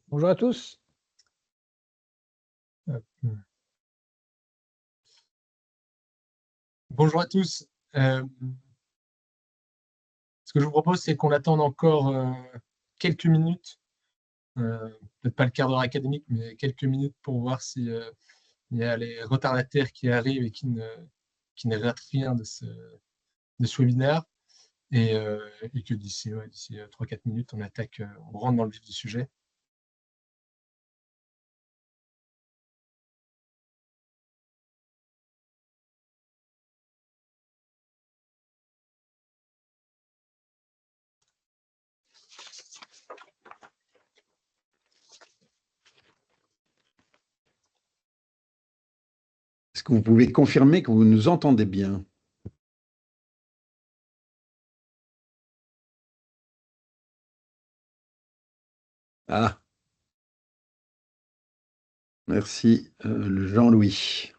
Bonjour à tous. Hop. Bonjour à tous. Ce que je vous propose, c'est qu'on attende encore quelques minutes, peut-être pas le quart d'heure académique, mais quelques minutes pour voir si il y a les retardataires qui arrivent et qui ne ratent rien de ce webinaire. Et que d'ici 3-4 minutes, on attaque, on rentre dans le vif du sujet. Est-ce que vous pouvez confirmer que vous nous entendez bien? Ah, merci, Jean-Louis.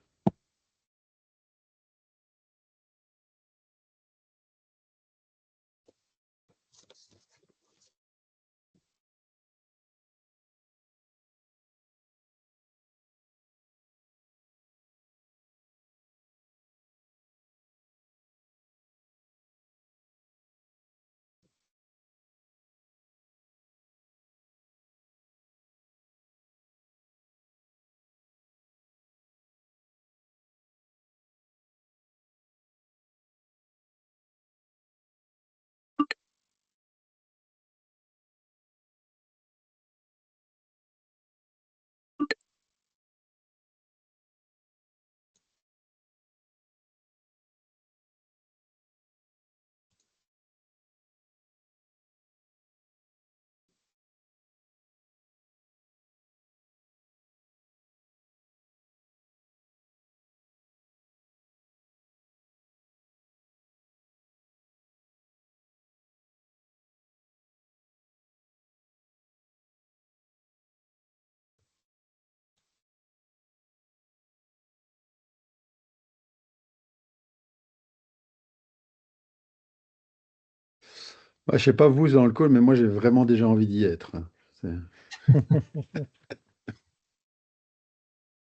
Je ne sais pas vous dans le call, mais moi j'ai vraiment déjà envie d'y être.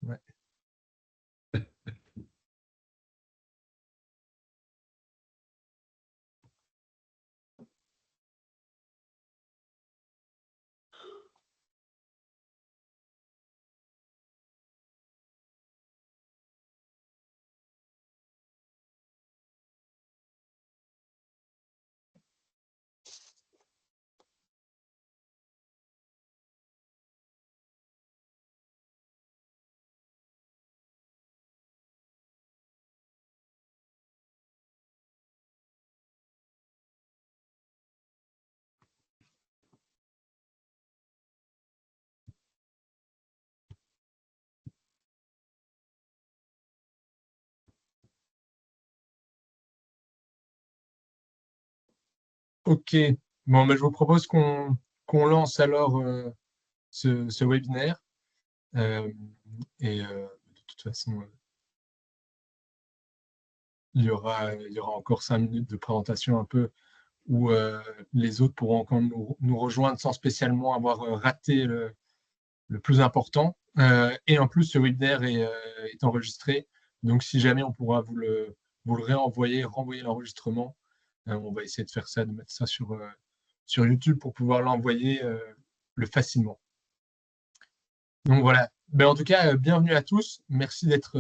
Ouais. Ok. Bon, je vous propose qu'on lance alors ce webinaire. De toute façon, il y aura encore 5 minutes de présentation un peu où les autres pourront encore nous rejoindre sans spécialement avoir raté le plus important. Et en plus, ce webinaire est enregistré. Donc, si jamais on pourra vous le renvoyer l'enregistrement, on va essayer de faire ça, de mettre ça sur YouTube pour pouvoir l'envoyer le facilement. Donc voilà. En tout cas, bienvenue à tous. Merci d'être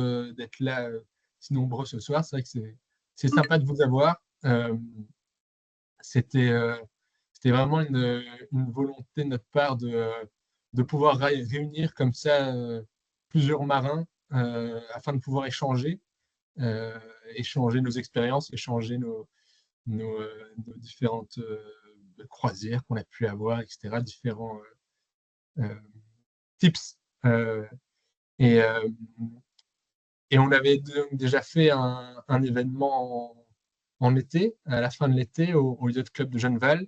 là si nombreux ce soir. C'est vrai que c'est sympa de vous avoir. C'était c'était vraiment une volonté de notre part de pouvoir réunir comme ça plusieurs marins afin de pouvoir échanger nos expériences, échanger nos différentes croisières qu'on a pu avoir, etc., différents euh, tips. Et, euh, et on avait déjà fait un événement en été, à la fin de l'été, au Yacht Club de Genneval.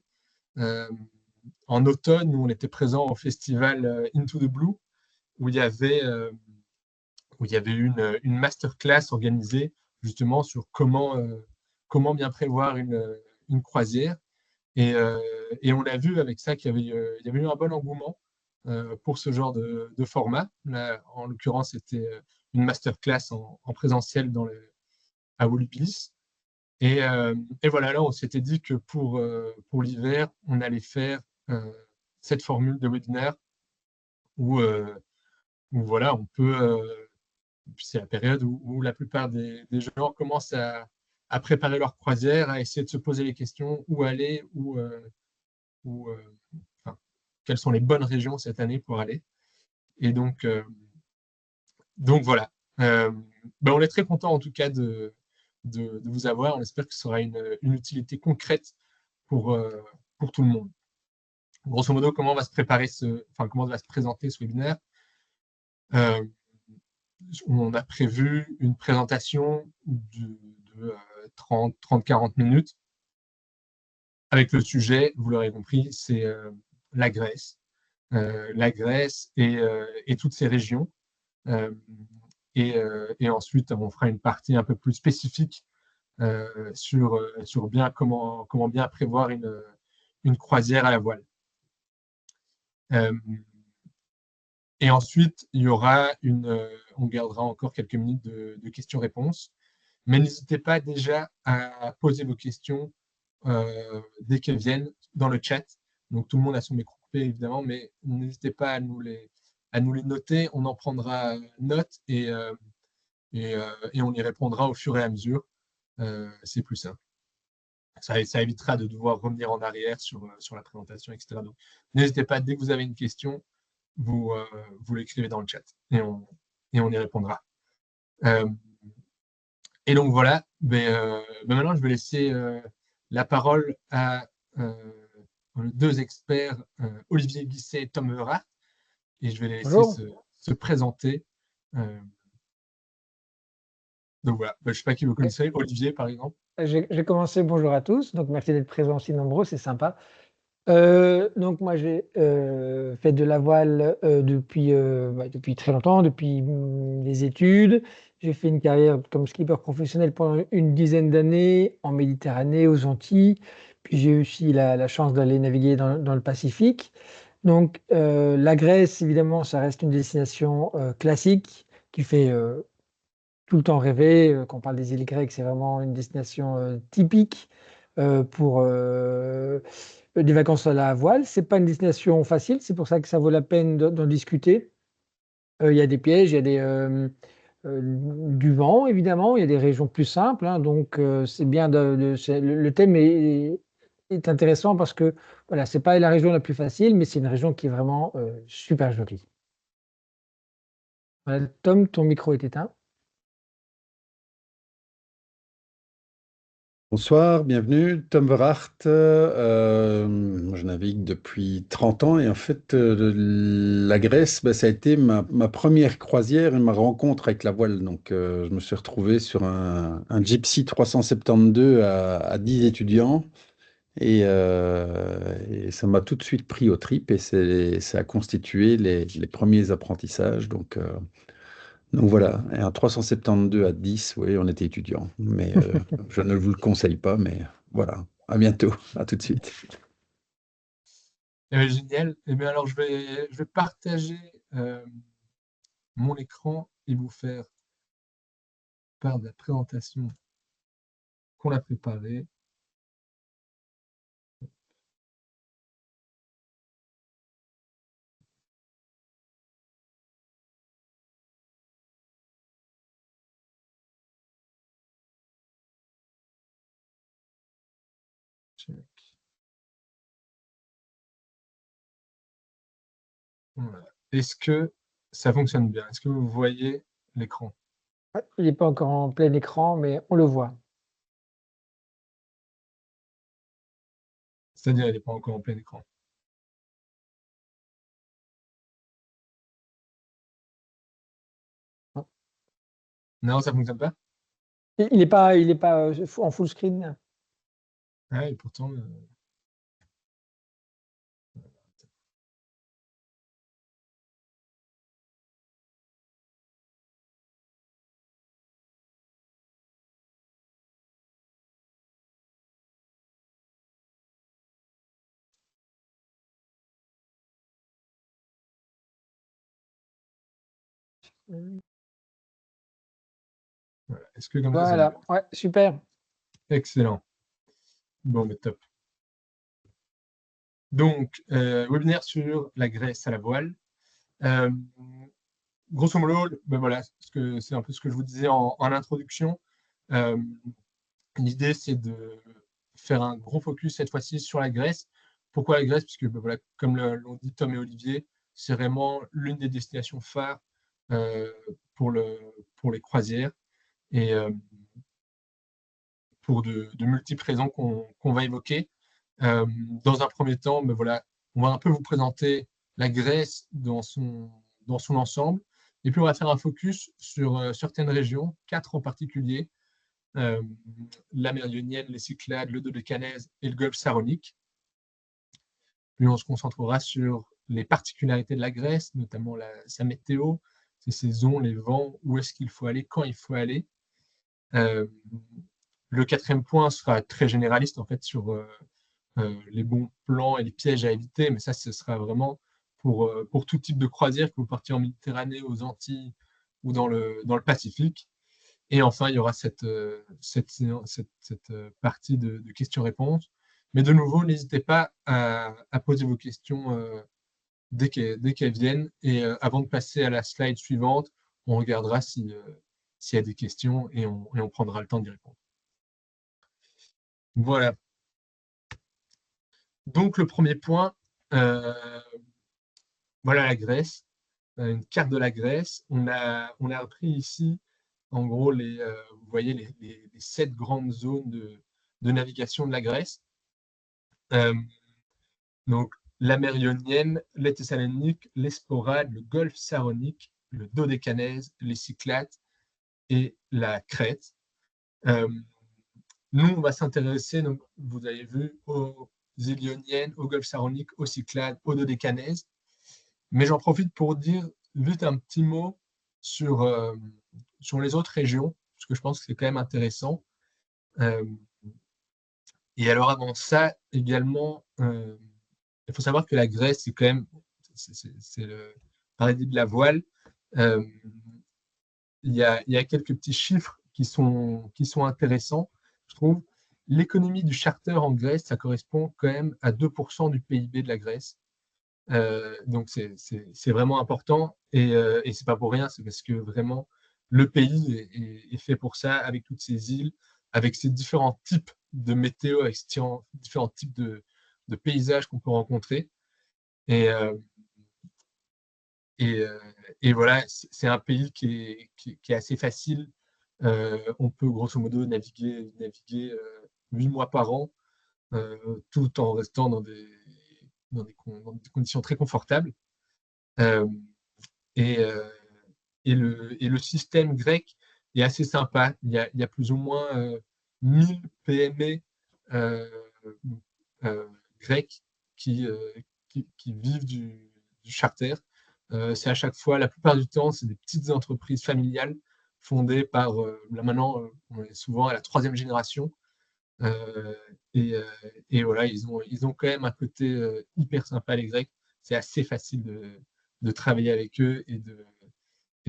Euh, En automne, où on était présent au festival Into the Blue, où il y avait une masterclass organisée justement sur comment bien prévoir une croisière. Et on a vu avec ça qu'il y avait eu un bon engouement. pour ce genre de format. Là, en l'occurrence, c'était une masterclass en présentiel à Wolubilis. Et voilà, là, on s'était dit que pour l'hiver, on allait faire cette formule de webinaire où, voilà, on peut, c'est la période où la plupart des gens commencent à préparer leur croisière, à essayer de se poser les questions où aller, où, enfin, quelles sont les bonnes régions cette année pour aller. Et donc voilà. Euh, on est très content en tout cas de vous avoir. On espère que ce sera une utilité concrète pour, euh, pour tout le monde. Grosso modo, comment va se préparer comment va se présenter ce webinaire? Euh, on a prévu une présentation de 30-40 minutes avec le sujet, vous l'aurez compris, c'est la Grèce. La Grèce et toutes ces régions. Euh, et ensuite, on fera une partie un peu plus spécifique sur bien comment bien prévoir une croisière à la voile. Euh, et ensuite, il y aura on gardera encore quelques minutes de questions-réponses. Mais n'hésitez pas déjà à poser vos questions dès qu'elles viennent dans le chat. Donc tout le monde a son micro coupé évidemment, mais n'hésitez pas à nous les noter. On en prendra note et on y répondra au fur et à mesure. C'est plus simple. Ça évitera de devoir revenir en arrière sur la présentation, etc. Donc n'hésitez pas, dès que vous avez une question, vous l'écrivez dans le chat et on y répondra. Et donc voilà, maintenant je vais laisser la parole à les deux experts, Olivier Guisset et Tom Verrat, et je vais les laisser Bonjour. se présenter. Donc voilà, je ne sais pas qui vous connaissez, Olivier par exemple. J'ai commencé, bonjour à tous, donc merci d'être présents si nombreux, c'est sympa. Donc moi j'ai fait de la voile depuis très longtemps, depuis les études. J'ai fait une carrière comme skipper professionnel pendant une dizaine d'années en Méditerranée, aux Antilles. Puis j'ai eu aussi la chance d'aller naviguer dans le Pacifique. Donc la Grèce, évidemment, ça reste une destination classique qui fait tout le temps rêvé. Quand on parle des îles grecques, c'est vraiment une destination typique pour des vacances à la voile. C'est pas une destination facile, c'est pour ça que ça vaut la peine d'en discuter. Il y a des pièges, il y a du vent, évidemment, il y a des régions plus simples, hein, donc c'est bien le thème est intéressant parce que voilà, c'est pas la région la plus facile, mais c'est une région qui est vraiment super jolie. Voilà, Tom, ton micro est éteint. Bonsoir, bienvenue. Tom Verhart. Moi, je navigue depuis 30 ans et en fait, la Grèce, ça a été ma première croisière et ma rencontre avec la voile. Donc, je me suis retrouvé sur un Gypsy 372 à 10 étudiants et ça m'a tout de suite pris aux tripes et ça a constitué les premiers apprentissages. Donc voilà, et un 372 à 10, oui, on était étudiants. Mais je ne vous le conseille pas, mais voilà. À bientôt, à tout de suite. Génial. Et bien alors je vais partager mon écran et vous faire part de la présentation qu'on a préparée. Check. Voilà. Est-ce que ça fonctionne bien? Est-ce que vous voyez l'écran? Ouais, il n'est pas encore en plein écran, mais on le voit. C'est-à-dire, il n'est pas encore en plein écran. Non, ça fonctionne pas? Il est pas en full screen. Ah, et pourtant, Voilà. Est-ce que comme ça, c'est Voilà, bon? ouais, super. Excellent. Bon, mais top. Donc, webinaire sur la graisse à la voile. Euh, grosso modo, ben voilà, c'est un peu ce que je vous disais en introduction. Euh, L'idée, c'est de faire un gros focus cette fois-ci sur la Grèce. Pourquoi la Grèce? Puisque, ben voilà, comme l'ont dit Tom et Olivier, c'est vraiment l'une des destinations phares euh, pour les croisières et pour de multiples raisons qu'on va évoquer. Dans un premier temps, ben voilà, on va un peu vous présenter la Grèce dans son ensemble. Et puis, on va faire un focus sur certaines régions, 4 en particulier, euh, la Méridionnienne, les Cyclades, le Dodécanèse et le Golfe Saronique. Puis on se concentrera sur les particularités de la Grèce, notamment sa météo, ses saisons, les vents, où est-ce qu'il faut aller, quand il faut aller. Le quatrième point sera très généraliste en fait sur les bons plans et les pièges à éviter, mais ça, ce sera vraiment pour tout type de croisière, que vous partiez en Méditerranée, aux Antilles ou dans le Pacifique. Et enfin, il y aura cette partie de questions-réponses. Mais de nouveau, n'hésitez pas à poser vos questions dès qu'elles viennent. Et avant de passer à la slide suivante, on regardera s'il y a des questions et on prendra le temps d'y répondre. Voilà. Donc, le premier point, voilà la Grèce, une carte de la Grèce. On a repris ici, en gros, vous voyez les 7 grandes zones de navigation de la Grèce. Donc, la mer Ionienne, les Thessaloniques, les Sporades, le Golfe Saronique, le Dodécanèse, les Cyclades et la Crète. Nous, on va s'intéresser, donc, vous avez vu, aux îles Ioniennes, au Golfe Saronique, aux Cyclades, au Dodécanèse. Mais j'en profite pour dire vite un petit mot sur les autres régions, parce que je pense que c'est quand même intéressant. Et alors avant ça, également, il faut savoir que la Grèce, c'est quand même c'est le paradis de la voile. Euh, il y a quelques petits chiffres qui sont intéressants, je trouve. L'économie du charter en Grèce, ça correspond quand même à 2% du PIB de la Grèce. Donc c'est vraiment important et c'est pas pour rien, c'est parce que vraiment le pays est fait pour ça, avec toutes ces îles, avec ces différents types de météo, avec ces différents types de paysages qu'on peut rencontrer. Et, et, euh, et voilà, c'est un pays qui est assez facile. On peut grosso modo naviguer 8 mois par an, tout en restant dans des conditions très confortables. Euh, et, euh, et le système grec est assez sympa. Il y a plus ou moins 1000 PME euh, grecs qui, euh, qui vivent du charter. C'est à chaque fois, la plupart du temps, c'est des petites entreprises familiales fondées par, là maintenant, on est souvent à la 3e génération. Euh, et, euh, et voilà, ils ont quand même un côté hyper sympa, les Grecs. C'est assez facile de travailler avec eux et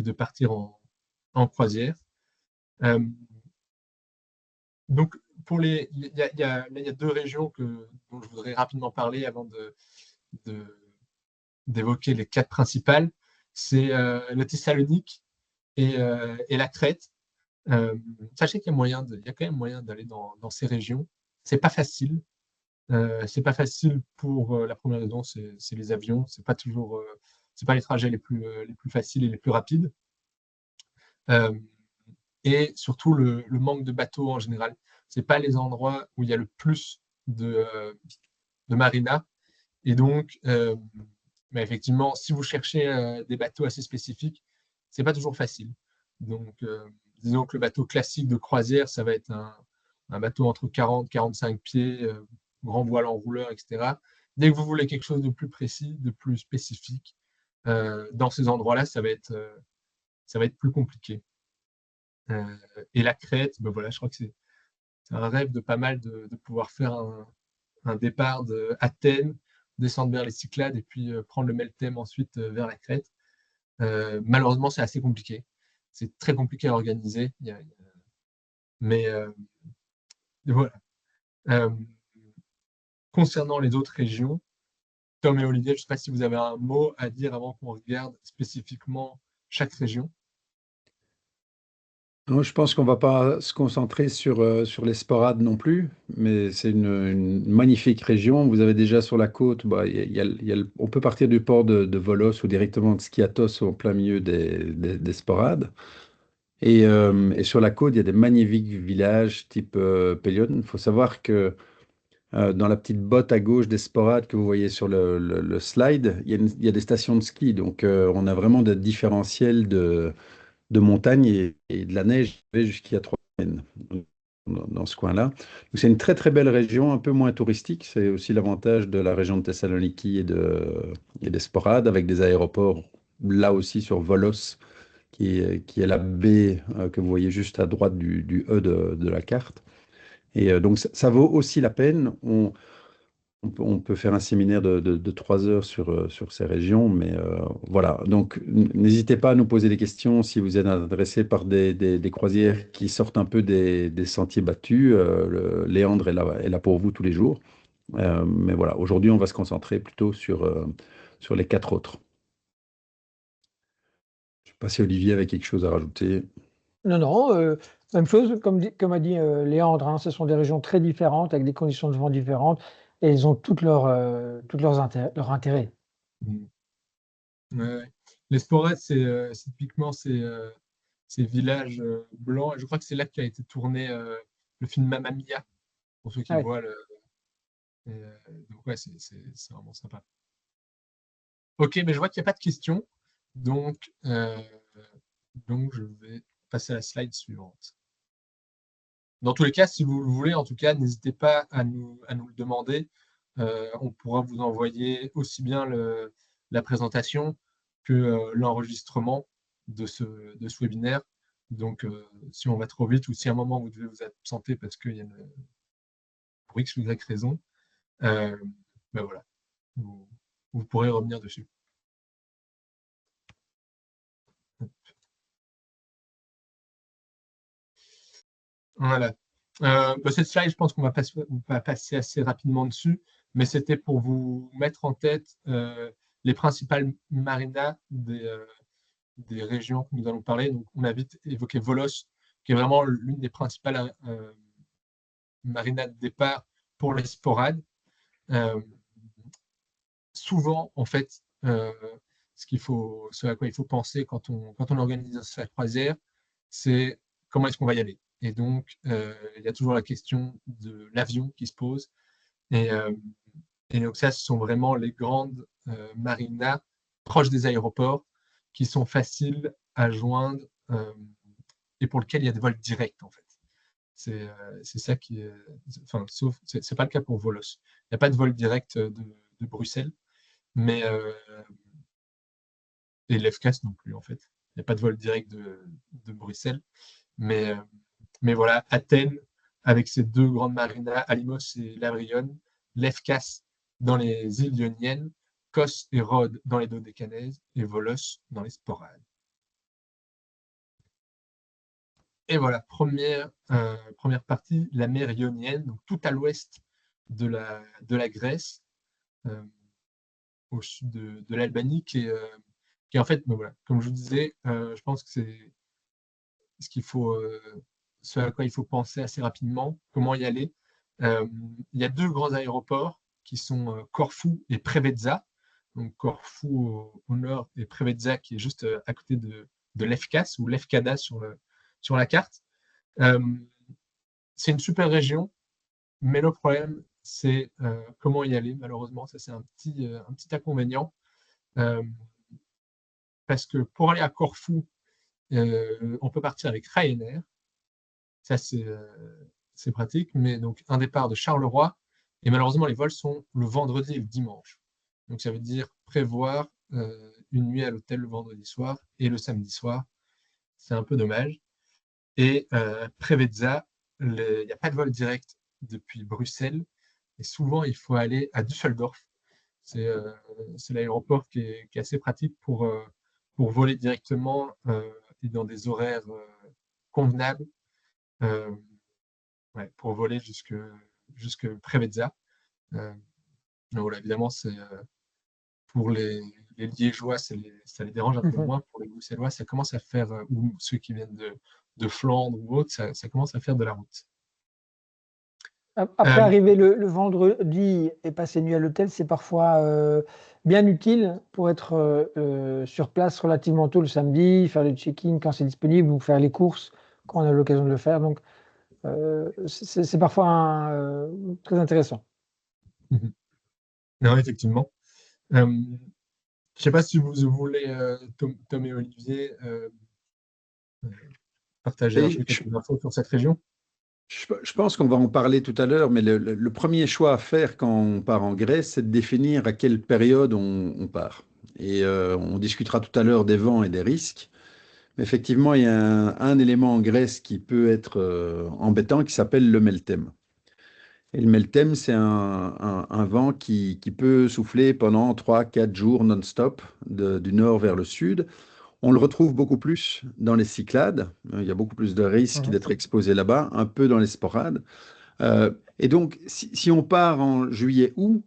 de partir en croisière. Euh, donc, il y a 2 régions dont je voudrais rapidement parler avant d'évoquer les 4 principales. C'est le Thessalonique et la Crète. Sachez qu'il y a quand même moyen d'aller dans ces régions. C'est pas facile. C'est pas facile pour la première raison, c'est les avions. C'est pas les trajets les plus faciles et les plus rapides. Euh, et surtout le manque de bateaux en général. C'est pas les endroits où il y a le plus de marinas. Et donc, mais effectivement, si vous cherchez des bateaux assez spécifiques, c'est pas toujours facile. Donc, disons que le bateau classique de croisière, ça va être un bateau entre 40 et 45 pieds, grand voile en rouleur, etc. Dès que vous voulez quelque chose de plus précis, de plus spécifique, dans ces endroits-là, ça va être plus compliqué. Et la Crète, ben voilà, je crois que c'est un rêve de pas mal de pouvoir faire un départ d'Athènes, descendre vers les Cyclades et puis prendre le Meltem ensuite vers la Crète. Malheureusement, c'est assez compliqué. C'est très compliqué à organiser. Mais voilà. Concernant les autres régions, Tom et Olivier, je ne sais pas si vous avez un mot à dire avant qu'on regarde spécifiquement chaque région. Non, je pense qu'on va pas se concentrer sur les sporades non plus, mais c'est une magnifique région. Vous avez déjà sur la côte, bah, on peut partir du port de Volos ou directement de Skiathos en plein milieu des sporades. Et sur la côte, il y a des magnifiques villages type Pélion. Il faut savoir que dans la petite botte à gauche des sporades que vous voyez sur le slide, il y a des stations de ski. Donc on a vraiment des différentiels de montagne et de la neige jusqu'il y a 3 semaines dans ce coin-là. Donc, c'est une très très belle région, un peu moins touristique. C'est aussi l'avantage de la région de Thessaloniki et des Sporades, avec des aéroports là aussi sur Volos, qui est la baie que vous voyez juste à droite du E de la carte. Et donc ça vaut aussi la peine. On peut faire un séminaire de 3 heures sur ces régions, mais voilà. Donc, n'hésitez pas à nous poser des questions si vous êtes intéressé par des croisières qui sortent un peu des sentiers battus. Léandre est là pour vous tous les jours. Mais voilà, aujourd'hui, on va se concentrer plutôt sur les 4 autres. Je ne sais pas si Olivier avait quelque chose à rajouter. Non, non, même chose, comme a dit Léandre, hein, ce sont des régions très différentes, avec des conditions de vent différentes, et ils ont toutes leurs leur intérêt. Ouais. Les sporades, c'est typiquement ces villages blancs. Et je crois que c'est là qu'a été tourné le film Mamma Mia, pour ceux qui Ouais. voient. Donc ouais, c'est vraiment sympa. Ok, mais je vois qu'il n'y a pas de questions. Donc, je vais passer à la slide suivante. Dans tous les cas, si vous le voulez, en tout cas, n'hésitez pas à nous le demander. On pourra vous envoyer aussi bien la présentation que l'enregistrement de ce webinaire. Donc, si on va trop vite ou si à un moment vous devez vous absenter parce qu'il y a pour X ou Y raison, ben voilà, vous pourrez revenir dessus. Voilà. Cette slide, je pense qu'on va passer assez rapidement dessus, mais c'était pour vous mettre en tête les principales marinas des régions que nous allons parler. Donc, on a vite évoqué Volos, qui est vraiment l'une des principales marinas de départ pour les sporades. Souvent, en fait, ce à quoi il faut penser quand on organise sa croisière, c'est comment est-ce qu'on va y aller. Et donc, il y a toujours la question de l'avion qui se pose. Et donc ça, ce sont vraiment les grandes marinas proches des aéroports qui sont faciles à joindre et pour lesquels il y a des vols directs, en fait. C'est ça qui est... Enfin, sauf, c'est pas le cas pour Volos. Il n'y a pas de vol direct de Bruxelles, mais et l'EFCAS non plus, en fait. Il n'y a pas de vol direct de Bruxelles. Mais voilà, Athènes, avec ses deux grandes marinas, Alimos et Lavrion, Lefkas dans les îles Ioniennes, Kos et Rhodes dans les Dodécanèses, et Volos dans les Sporades. Et voilà, première partie, la mer Ionienne, donc tout à l'ouest de la Grèce, au sud de l'Albanie, qui est en fait, voilà, comme je vous disais, je pense que c'est ce à quoi il faut penser assez rapidement, comment y aller. Il y a deux grands aéroports qui sont Corfou et Preveza. Donc Corfou au nord et Preveza qui est juste à côté de Lefkas ou Lefkada sur la carte. C'est une super région, mais le problème, c'est comment y aller. Malheureusement, ça c'est un petit inconvénient. Parce que pour aller à Corfou, on peut partir avec Ryanair. Ça, c'est pratique, mais donc un départ de Charleroi. Et malheureusement, les vols sont le vendredi et le dimanche. Donc ça veut dire prévoir une nuit à l'hôtel le vendredi soir et le samedi soir. C'est un peu dommage. Et Preveza, il n'y a pas de vol direct depuis Bruxelles. Et souvent, il faut aller à Düsseldorf. C'est l'aéroport qui est assez pratique pour pour voler directement et dans des horaires convenables, euh, ouais, pour voler jusque Preveza. Donc voilà, évidemment, c'est pour les Liégeois, ça les dérange un peu Mhm. moins. Pour les Bruxellois, ça commence à faire, ou ceux qui viennent de Flandre ou autre, ça commence à faire de la route. Après, Euh, arriver le vendredi et passer nuit à l'hôtel, c'est parfois bien utile pour être sur place relativement tôt le samedi, faire le check-in quand c'est disponible ou faire les courses quand on a l'occasion de le faire. Donc, c'est parfois très intéressant. mhm. Non, effectivement. Je ne sais pas si vous voulez, Tom et Olivier, partager un Et peu quelques infos sur cette région. je pense qu'on va en parler tout à l'heure, mais le premier choix à faire quand on part en Grèce, c'est de définir à quelle période on part. Et on discutera tout à l'heure des vents et des risques. Mais effectivement, il y a un élément en Grèce qui peut être embêtant qui s'appelle le meltem. Et le meltem, c'est un vent qui peut souffler pendant 3, 4 jours non-stop du nord vers le sud. On le retrouve beaucoup plus dans les Cyclades. Il y a beaucoup plus de risques Mhm. d'être exposé là-bas, un peu dans les sporades. Et donc, si on part en juillet-août,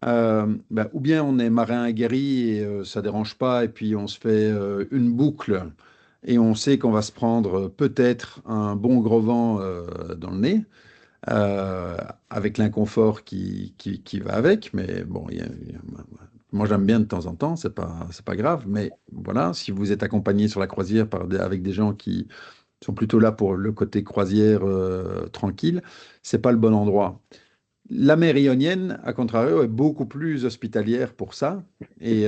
ben, ou bien on est marin aguerri et ça dérange pas, et puis on se fait une boucle et on sait qu'on va se prendre peut-être un bon gros vent dans le nez, euh, avec l'inconfort qui va avec. Mais bon, moi j'aime bien de temps en temps, c'est pas grave. Mais voilà, si vous êtes accompagné sur la croisière avec des gens qui sont plutôt là pour le côté croisière tranquille, c'est pas le bon endroit. La mer Ionienne, à contrario, est beaucoup plus hospitalière pour ça. Et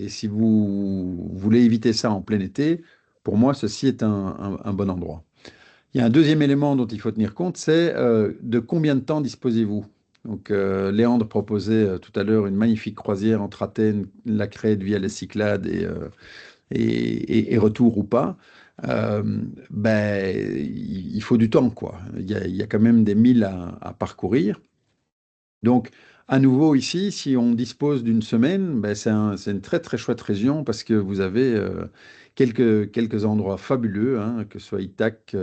si vous voulez éviter ça en plein été, pour moi, ceci est un bon endroit. Il y a un deuxième élément dont il faut tenir compte, c'est de combien de temps disposez-vous? Donc, Léandre proposait tout à l'heure une magnifique croisière entre Athènes, la Crète via les Cyclades et retour ou pas. Euh, ben, il faut du temps, quoi. Il y a quand même des milles à parcourir. Donc, à nouveau ici, si on dispose d'une semaine, ben c'est une très très chouette région parce que vous avez quelques endroits fabuleux, hein, que ce soit Ithaque,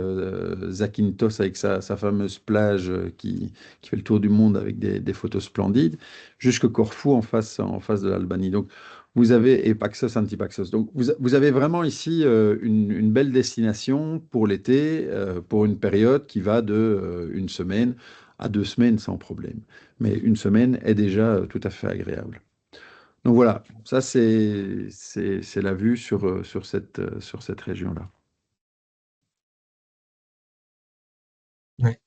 Zakynthos avec sa fameuse plage qui fait le tour du monde avec des photos splendides, jusque Corfou en face de l'Albanie. Donc, vous avez, et Paxos, Antipaxos. Donc, vous avez vraiment ici une belle destination pour l'été, pour une période qui va de une semaine à 2 semaines sans problème. Mais une semaine est déjà tout à fait agréable. Donc voilà, ça c'est la vue sur cette région-là. Ouais.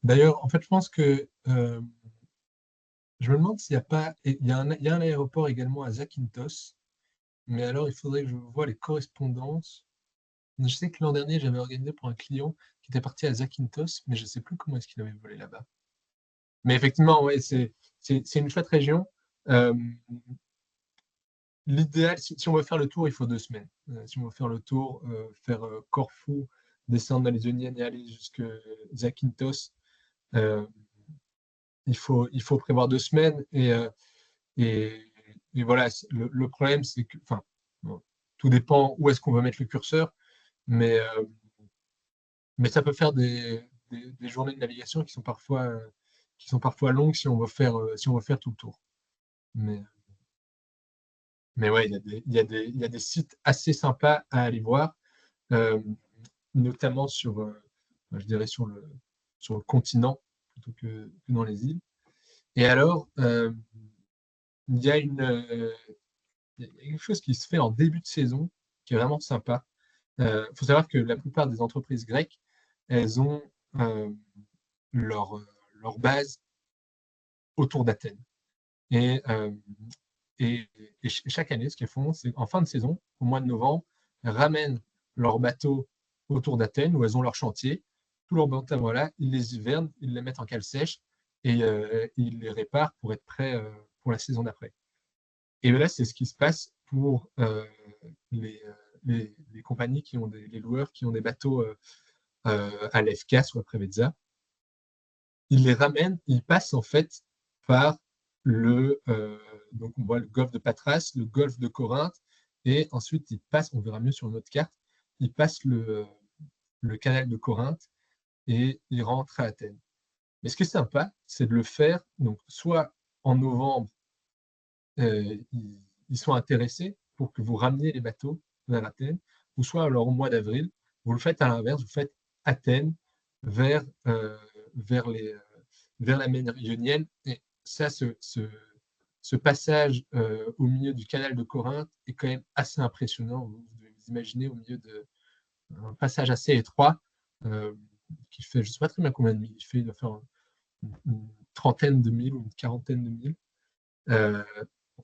D'ailleurs, en fait, je pense que je me demande s'il n'y a pas. Il y a un aéroport également à Zakynthos, mais alors il faudrait que je vois les correspondances. Je sais que l'an dernier, j'avais organisé pour un client qui était parti à Zakynthos, mais je ne sais plus comment est-ce qu'il avait volé là-bas. Mais effectivement, ouais, c'est une chouette région. Euh, L'idéal, si on veut faire le tour, il faut 2 semaines. Si on veut faire le tour, faire Corfou, descendre dans les Ioniennes et aller jusqu'à Zakynthos, euh, il faut prévoir 2 semaines. Et, et voilà, le problème, c'est que, enfin, bon, tout dépend où est-ce qu'on veut mettre le curseur, mais, mais ça peut faire des journées de navigation qui sont parfois longues si on veut faire tout le tour. Mais, mais ouais, il y a des sites assez sympas à aller voir, euh, notamment je dirais sur le continent plutôt que dans les îles. Et alors, il y a il y a quelque chose qui se fait en début de saison qui est vraiment sympa. Il faut savoir que la plupart des entreprises grecques, elles ont euh, leur, leur base autour d'Athènes. Et, euh, et chaque année, ce qu'elles font, c'est qu'en fin de saison, au mois de novembre, elles ramènent leurs bateaux autour d'Athènes où elles ont leur chantier. Tous leurs bateaux, voilà, ils les hivernent, ils les mettent en cale sèche et ils les réparent pour être prêts pour la saison d'après. Et là, c'est ce qui se passe pour les, les compagnies qui ont les loueurs qui ont des bateaux à Lefkas ou à Preveza. Ils les ramènent, ils passent en fait par donc on voit le golfe de Patras, le golfe de Corinthe Et ensuite, il passe, on verra mieux sur une autre carte, il passe le canal de Corinthe et il rentre à Athènes. Mais ce qui est sympa, c'est de le faire, donc soit en novembre, ils sont intéressés pour que vous rameniez les bateaux vers Athènes, ou soit alors au mois d'avril, vous le faites à l'inverse, vous faites Athènes vers, vers, vers la mer Ionienne. Et ça, ce passage au milieu du canal de Corinthe est quand même assez impressionnant. Vous devez vous imaginer au milieu d'un passage assez étroit qui fait, je ne sais pas très bien combien de milles, il doit faire une trentaine de milles ou une quarantaine de milles.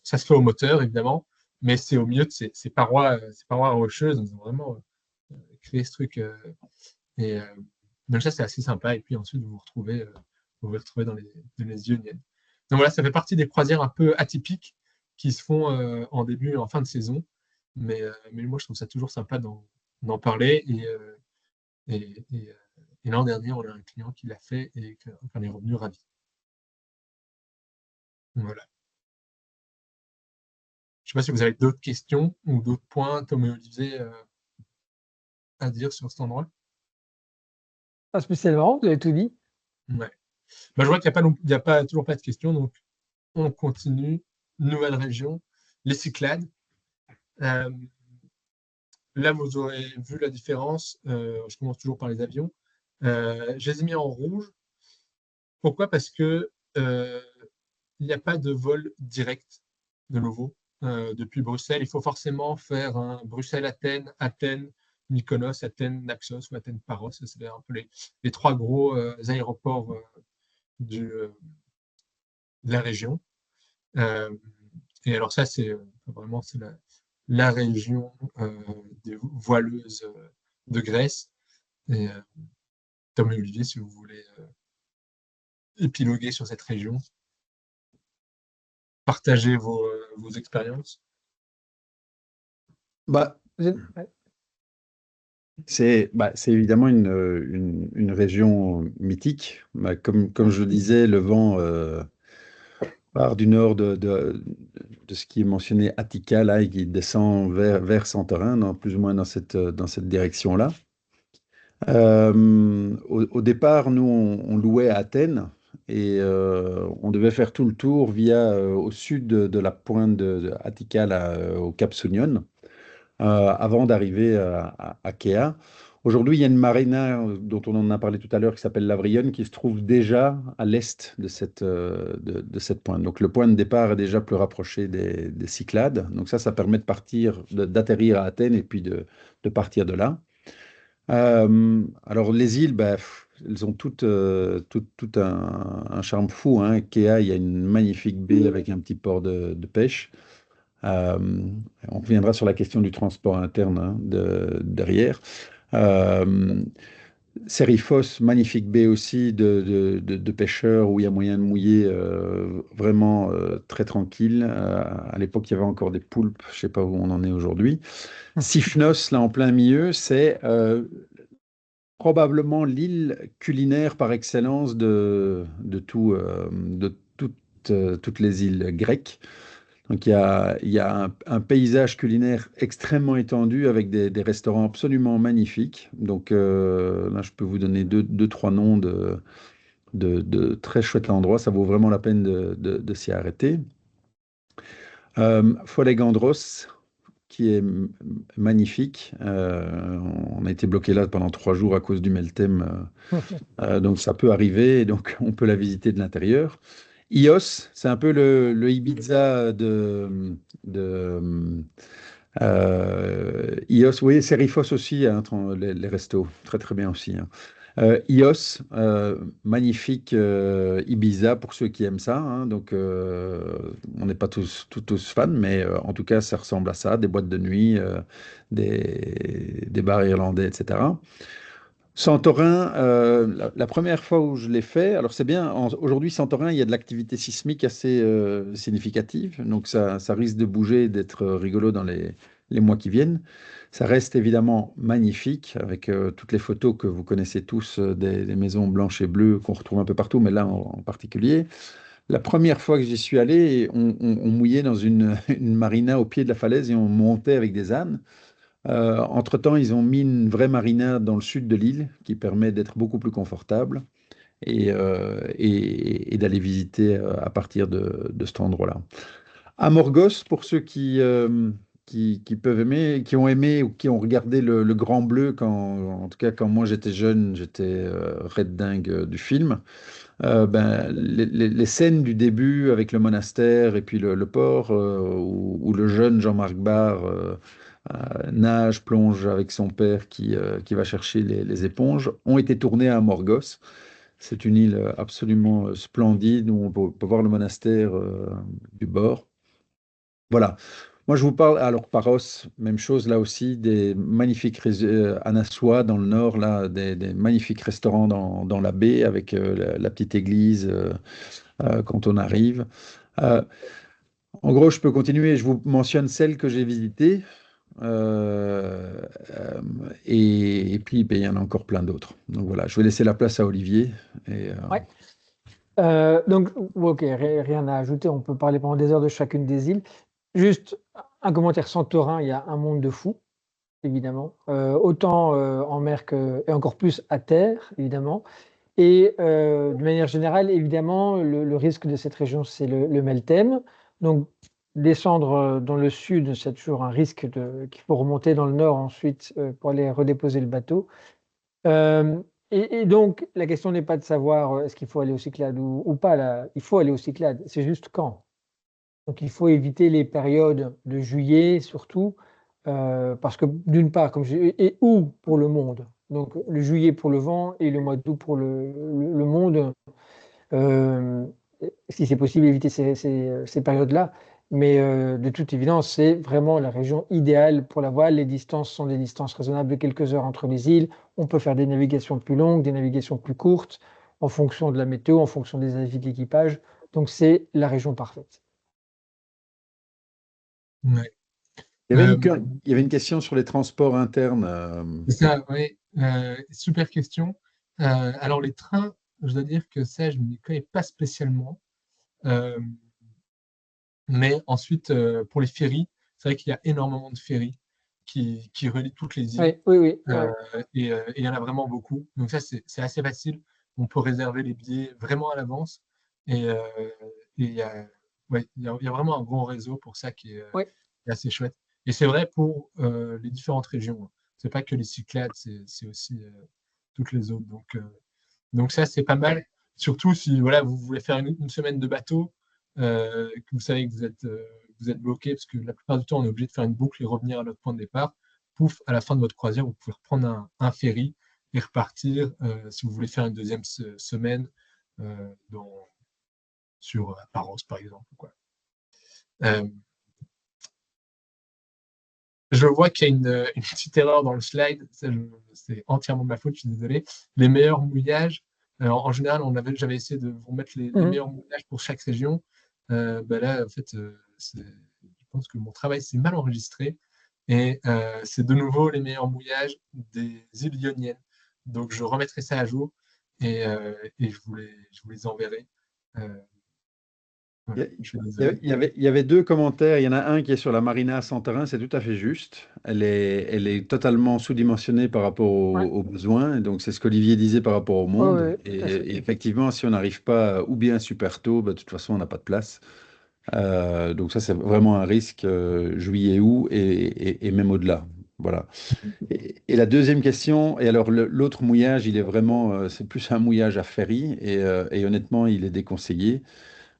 Ça se fait au moteur, évidemment, mais c'est au milieu de ces parois rocheuses. Ils ont vraiment créé ce truc. Donc ça, c'est assez sympa. Et puis ensuite, vous vous retrouvez dans les Ioniennes. Donc voilà, ça fait partie des croisières un peu atypiques qui se font en début et en fin de saison. Mais moi, je trouve ça toujours sympa d'en parler. Et l'an dernier, on a un client qui l'a fait et qu'on est revenu ravi. Voilà. Je ne sais pas si vous avez d'autres questions ou d'autres points, Tom et Olivier, à dire sur cet endroit. Pas spécialement, vous avez tout dit. Ouais. Bah, je vois qu'il n'y a toujours pas de questions, donc on continue. Nouvelle région, les Cyclades. Là, vous aurez vu la différence. Je commence toujours par les avions. Je les ai mis en rouge. Pourquoi? Parce que il n'y a pas de vol direct de nouveau depuis Bruxelles. Il faut forcément faire un Bruxelles-Athènes, Athènes-Mykonos, Athènes-Naxos ou Athènes-Paros. C'est un peu les trois gros aéroports de la région. Et alors ça, c'est vraiment la région des voileuses de Grèce. Et Tom et Olivier, si vous voulez épiloguer sur cette région, partager vos expériences. Bah, Ouais. c'est évidemment une région mythique. Bah, comme je le disais, le vent part du nord de ce qui est mentionné Attica, là, et qui descend vers Santorin, plus ou moins dans cette direction-là. Au départ, nous, on louait à Athènes et on devait faire tout le tour au sud de la pointe de Attica, là, au Cap Sounion, avant d'arriver à Kea. Aujourd'hui, il y a une marina dont on en a parlé tout à l'heure qui s'appelle l'Avrion qui se trouve déjà à l'est de cette pointe. Donc le point de départ est déjà plus rapproché des Cyclades. Donc ça permet d'atterrir à Athènes et puis de partir de là. Alors les îles, elles ont toutes tout un charme fou, hein. Kea, il y a une magnifique baie avec un petit port de pêche. Euh, on reviendra sur la question du transport interne, hein, derrière. Euh, Seriphos, magnifique baie aussi de pêcheurs où il y a moyen de mouiller vraiment très tranquille. À l'époque, il y avait encore des poulpes, je ne sais pas où on en est aujourd'hui. Sifnos, là en plein milieu, c'est probablement l'île culinaire par excellence de toutes les îles grecques. Donc il y a un paysage culinaire extrêmement étendu avec des restaurants absolument magnifiques. Donc là, je peux vous donner trois noms de très chouettes endroits. Ça vaut vraiment la peine de s'y arrêter. Folegandros, qui est magnifique. On a été bloqué là pendant 3 jours à cause du Meltem. Donc ça peut arriver, et donc on peut la visiter de l'intérieur. Ios, c'est un peu le Ibiza Ios, oui, Seriphos aussi, hein, les restos, très très bien aussi, hein. Ios, magnifique Ibiza pour ceux qui aiment ça, hein. Donc on n'est pas tous fans, mais en tout cas ça ressemble à ça, des boîtes de nuit, des bars irlandais, etc. Santorin, la première fois où je l'ai fait, alors c'est bien, aujourd'hui Santorin, il y a de l'activité sismique assez significative, donc ça risque de bouger, d'être rigolo dans les mois qui viennent. Ça reste évidemment magnifique, avec toutes les photos que vous connaissez tous des maisons blanches et bleues qu'on retrouve un peu partout, mais là en particulier. La première fois que j'y suis allé, on mouillait dans une marina au pied de la falaise et on montait avec des ânes. Entre-temps, ils ont mis une vraie marina dans le sud de l'île qui permet d'être beaucoup plus confortable et d'aller visiter à partir de cet endroit-là. À Morgos, pour ceux qui peuvent aimer, qui ont aimé ou qui ont regardé le Grand Bleu, en tout cas quand moi j'étais jeune, j'étais red dingue du film. Ben, les scènes du début avec le monastère et puis le port où le jeune Jean-Marc Barr nage, plonge avec son père qui va chercher les éponges ont été tournées à Morgos. C'est une île absolument splendide où on peut voir le monastère du bord. Voilà. Moi, je vous parle, alors Paros, même chose là aussi, des magnifiques Anassois dans le nord, là, des magnifiques restaurants dans la baie avec la petite église quand on arrive. Euh, En gros, je peux continuer, je vous mentionne celles que j'ai visitées. euh, euh, et puis, ben, il y en a encore plein d'autres. Donc voilà, je vais laisser la place à Olivier. Et, Ouais. Donc, ok, rien à ajouter. On peut parler pendant des heures de chacune des îles. Juste un commentaire. Santorin, il y a un monde de fous, évidemment. Autant en mer et encore plus à terre, évidemment. Et de manière générale, évidemment, le risque de cette région, c'est le Meltem. Donc, descendre dans le sud, c'est toujours un risque qu'il faut remonter dans le nord ensuite pour aller redéposer le bateau. Euh, et donc, la question n'est pas de savoir est-ce qu'il faut aller aux Cyclades ou pas. Là. Il faut aller aux Cyclades. C'est juste quand. Donc, il faut éviter les périodes de juillet, surtout, parce que d'une part, comme et août pour le monde. Donc, le juillet pour le vent et le mois d'août pour le monde. Euh, Si c'est possible, éviter ces périodes-là. Mais de toute évidence, c'est vraiment la région idéale pour la voile. Les distances sont des distances raisonnables de quelques heures entre les îles. On peut faire des navigations plus longues, des navigations plus courtes, en fonction de la météo, en fonction des avis de l'équipage. Donc, c'est la région parfaite. Ouais. il y avait Euh, il y avait une question sur les transports internes. c'est ça, ouais. Super question. Alors, les trains, je dois dire que ça, je ne m'y connais pas spécialement. Euh, mais ensuite, pour les ferries, c'est vrai qu'il y a énormément de ferries qui relient toutes les îles. Oui, oui, oui. Euh, Ouais. et il y en a vraiment beaucoup. Donc ça, c'est assez facile. On peut réserver les billets vraiment à l'avance. Et, euh, et il y a, ouais, il y a vraiment un bon réseau pour ça Ouais. qui est assez chouette. Et c'est vrai pour les différentes régions, hein. C'est pas que les Cyclades, c'est aussi toutes les autres. Donc ça, c'est pas mal. Surtout si voilà, vous voulez faire une semaine de bateau, que vous savez que vous êtes bloqué, parce que la plupart du temps, on est obligé de faire une boucle et revenir à notre point de départ. Pouf, à la fin de votre croisière, vous pouvez reprendre un ferry et repartir si vous voulez faire une deuxième semaine sur Paros, par exemple. Quoi. Euh, je vois qu'il y a une petite erreur dans le slide. C'est entièrement de ma faute, je suis désolé. Les meilleurs mouillages. Alors, en général, j'avais essayé de vous mettre les Mhm. meilleurs mouillages pour chaque région. Bah là, en fait, je pense que mon travail s'est mal enregistré. Et c'est de nouveau les meilleurs mouillages des îles Ioniennes. Donc, je remettrai ça à jour et je vous les enverrai. Euh, Il voilà, y, a- je suis désolé. il y avait deux commentaires. Il y en a un qui est sur la marina à Santorin, c'est tout à fait juste. Elle est totalement sous-dimensionnée par rapport Ouais. aux besoins. Et donc, c'est ce qu'Olivier disait par rapport au Ouais, monde. ouais, tout à fait. Et effectivement, si on n'arrive pas ou bien super tôt, bah, de toute façon, on n'a pas de place. Donc, ça, c'est vraiment un risque juillet, août et même au-delà. Voilà. Et la deuxième question, et alors l'autre mouillage, il est vraiment, c'est plus un mouillage à ferry et honnêtement, il est déconseillé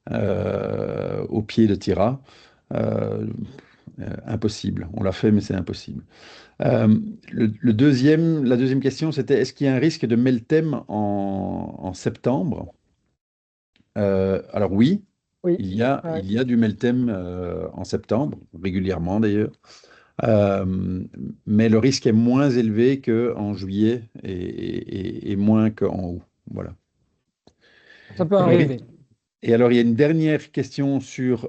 au pied de Tira. Euh, Impossible. On l'a fait, mais c'est impossible. Euh, la deuxième question, c'était est-ce qu'il y a un risque de meltem en septembre? Alors oui, Oui. Ouais. il y a du meltem en septembre, régulièrement d'ailleurs. Euh, mais le risque est moins élevé qu'en juillet et moins qu'en août. Voilà. Ça peut Alors, arriver. et alors, il y a une dernière question sur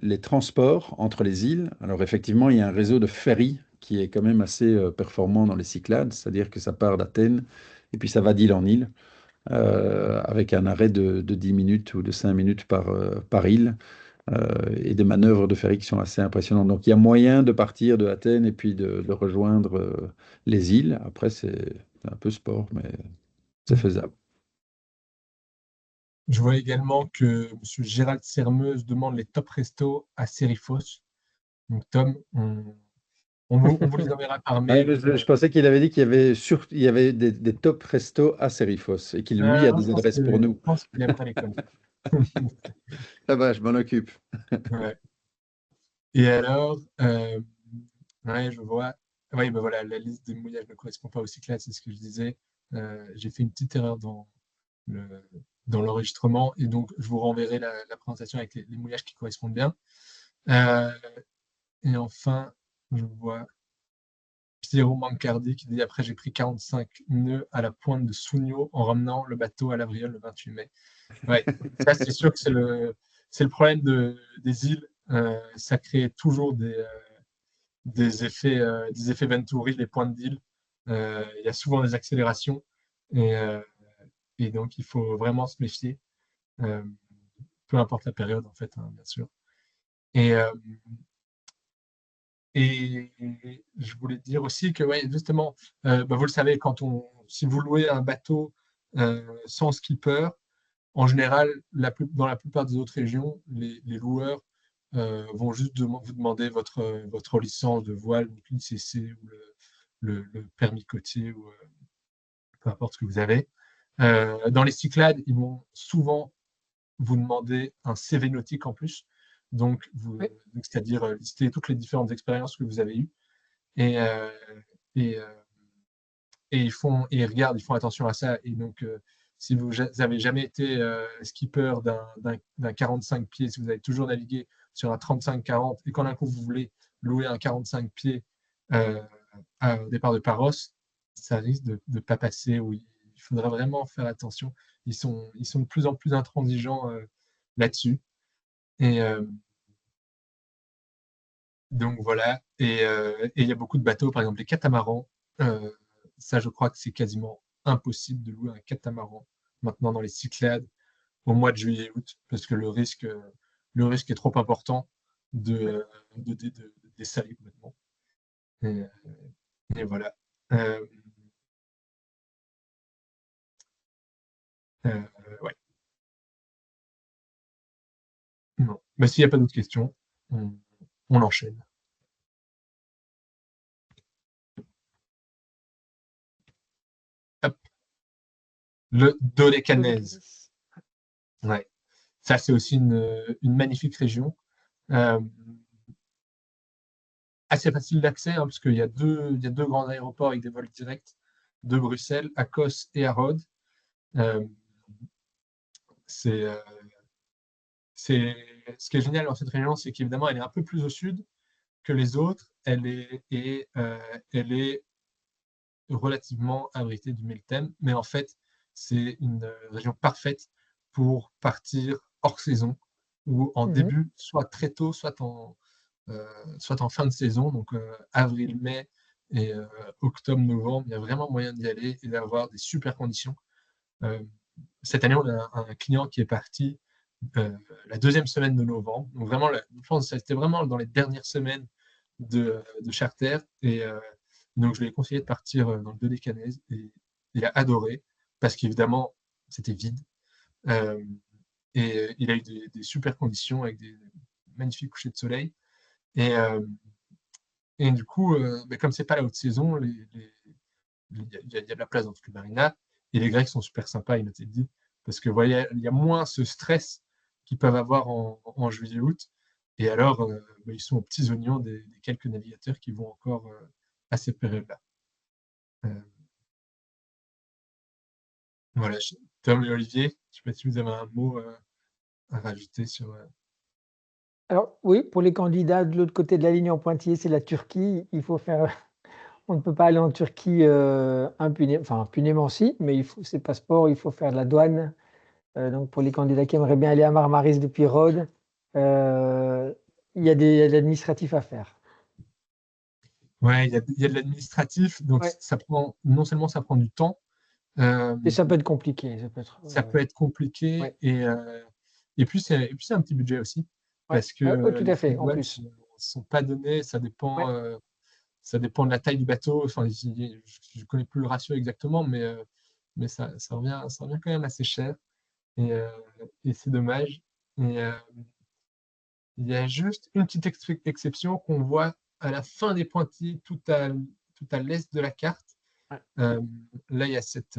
les transports entre les îles. Alors, effectivement, il y a un réseau de ferries qui est quand même assez performant dans les Cyclades, c'est-à-dire que ça part d'Athènes et puis ça va d'île en île. avec un arrêt de 10 minutes ou de 5 minutes par île, et des manœuvres de ferry qui sont assez impressionnantes. Donc il y a moyen de partir de Athènes et puis de rejoindre les îles. Après, c'est un peu sport, mais c'est faisable. Je vois également que M. Gérald Sermeuse demande les top restos à Sérifos. Donc, Tom, on vous les enverra par Ouais, mail. mais je pensais qu'il avait dit il y avait des top restos à Sérifos et qu'il, lui, a Je des pense adresses pour nous. qu'il n'aime pas les connaître. Ça va, je m'en occupe. Ouais. Et alors, ouais, je vois. Oui, ben voilà, la liste des mouillages ne correspond pas au Cyclades, c'est ce que je disais. J'ai fait une petite erreur le- dans l'enregistrement et donc je vous renverrai la présentation avec les mouillages qui correspondent bien. Euh, et enfin, je vois Piero Mancardi qui dit après j'ai pris 45 nœuds à la pointe de Sugno en ramenant le bateau à l'Avril le 28 mai. Ouais, ça c'est sûr que c'est le problème des îles. Ça crée toujours des effets Venturi, les pointes d'île. Il y a souvent des accélérations et, euh, et donc il faut vraiment se méfier, euh, peu importe la période en fait, hein, bien sûr. Et, euh, et je voulais dire aussi que ouais, justement, bah, vous le savez, si vous louez un bateau sans skipper, en général, dans la plupart des autres régions, les loueurs vont juste vous demander votre licence de voile, donc l'ICC ou le permis côtier ou peu importe ce que vous avez. Dans les Cyclades, ils vont souvent vous demander un CV nautique en plus, donc, Oui. c'est-à-dire lister toutes les différentes expériences que vous avez eues. Et, euh, et, euh, et ils regardent, ils font attention à ça. Et donc, si vous n'avez jamais été skipper d'un 45 pieds, si vous avez toujours navigué sur un 35-40 et quand d'un coup vous voulez louer un 45 pieds euh, au départ de Paros, ça risque de ne pas passer. Ou il faudra vraiment faire attention. Ils sont de plus en plus intransigeants là-dessus. Et donc voilà. Et il y a beaucoup de bateaux, par exemple les catamarans. euh, Ça, je crois que c'est quasiment impossible de louer un catamaran maintenant dans les Cyclades au mois de juillet-août, parce que le risque est trop important de dessaler complètement. Et, et voilà. Euh, euh, ouais. Non. Mais s'il n'y a pas d'autres questions, on enchaîne. Hop. Le Dodécanèse. Dodécanèse. Ouais. Ça, c'est aussi une magnifique région. Euh, Assez facile d'accès, hein, parce qu'il y a deux grands aéroports avec des vols directs de Bruxelles, à Kos et à Rhodes. Euh, c'est, euh, ce qui est génial dans cette région, c'est qu'évidemment, elle est un peu plus au sud que les autres. Elle est relativement abritée du Meltem, mais en fait, c'est une région parfaite pour partir hors saison ou en Mhm. début, soit très tôt, soit en fin de saison, donc avril, mai et octobre, novembre. Il y a vraiment moyen d'y aller et d'avoir des super conditions. Euh, Cette année, on a un client qui est parti la deuxième semaine de novembre. Donc vraiment, je pense que c'était vraiment dans les dernières semaines de charter. Et donc, je lui ai conseillé de partir dans le Dodécanèse. Et il a adoré parce qu'évidemment, c'était vide. Euh, et il a eu des super conditions avec des magnifiques couchers de soleil. Et du coup, comme c'est pas la haute saison, il y a de la place dans toute les marinas. Et les Grecs sont super sympas, il m'a dit. Parce que voilà, il y a moins ce stress qu'ils peuvent avoir en juillet-août. Et alors, ils sont aux petits oignons des quelques navigateurs qui vont encore à cette période-là. Euh, voilà, Tom et Olivier, je ne sais pas si vous avez un mot à rajouter sur. Alors oui, pour les candidats de l'autre côté de la ligne en pointillé, c'est la Turquie. Il faut faire. On ne peut pas aller en Turquie impunément, enfin impunément si, mais c'est passeport, il faut faire de la douane. Donc pour les candidats qui aimeraient bien aller à Marmaris depuis Rhodes, euh, il y a de l'administratif à faire. Ouais, il y a de l'administratif, donc Ouais. ça prend, non seulement ça prend du temps, Et ça peut être compliqué. Ça peut être, Ça peut être compliqué ouais. et puis c'est un petit budget aussi Ouais. parce que Oh, tout les à frais fait, de en douane plus. sont pas donnés, Ouais. ça dépend de la taille du bateau. Enfin, je connais plus le ratio exactement, mais ça revient quand même assez cher et, euh, et c'est dommage. Et, il y a juste une petite exception qu'on voit à la fin des pointillés, tout à l'est de la carte. Ouais. Là, il y a cette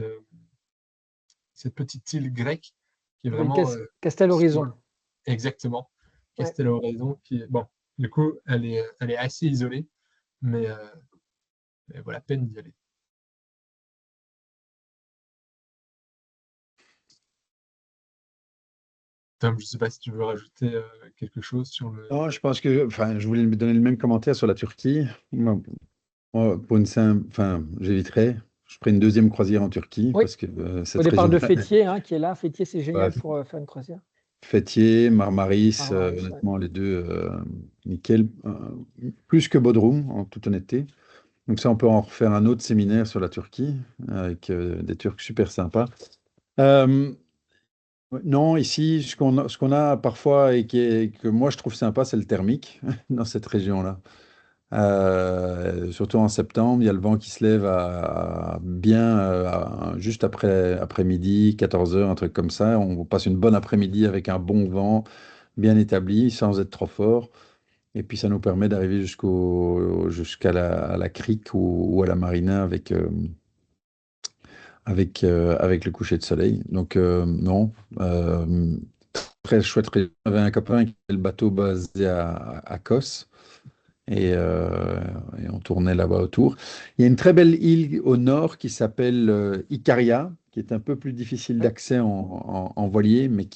petite île grecque qui est S'appelle vraiment Castel sur, Horizon. exactement, Ouais. Castello Horizon, bon, du coup, elle est assez isolée, mais elle vaut la peine d'y aller. Tom, je ne sais pas si tu veux rajouter quelque chose sur le. Non, je pense que, enfin, je voulais me donner le même commentaire sur la Turquie. Moi, pour une simple, enfin, j'éviterai. Je ferai une deuxième croisière en Turquie Oui, parce que au cette départ de région-là, Fethiye, hein, qui est là. Fethiye, c'est bah, génial pour faire une croisière. Fethiye, Marmaris, Marmaris, ouais. honnêtement, les deux, nickel. Plus que Bodrum, en toute honnêteté. Donc ça, on peut en refaire un autre séminaire sur la Turquie avec des Turcs super sympas. Euh, ouais, non, ici, ce qu'on a parfois et que moi je trouve sympa, c'est le thermique dans cette région-là. Surtout en septembre, il y a le vent qui se lève bien juste après-midi, 14 heures, un truc comme ça. On passe une bonne après-midi avec un bon vent bien établi, sans être trop fort. Et puis ça nous permet d'arriver jusqu'à à la crique ou à la marina avec le coucher de soleil. Donc non, très chouette région. J'avais un copain qui avait le bateau basé à Kos et on tournait là-bas autour. Il y a une très belle île au nord qui s'appelle Icaria, qui est un peu plus difficile Oui. d'accès en voilier, mais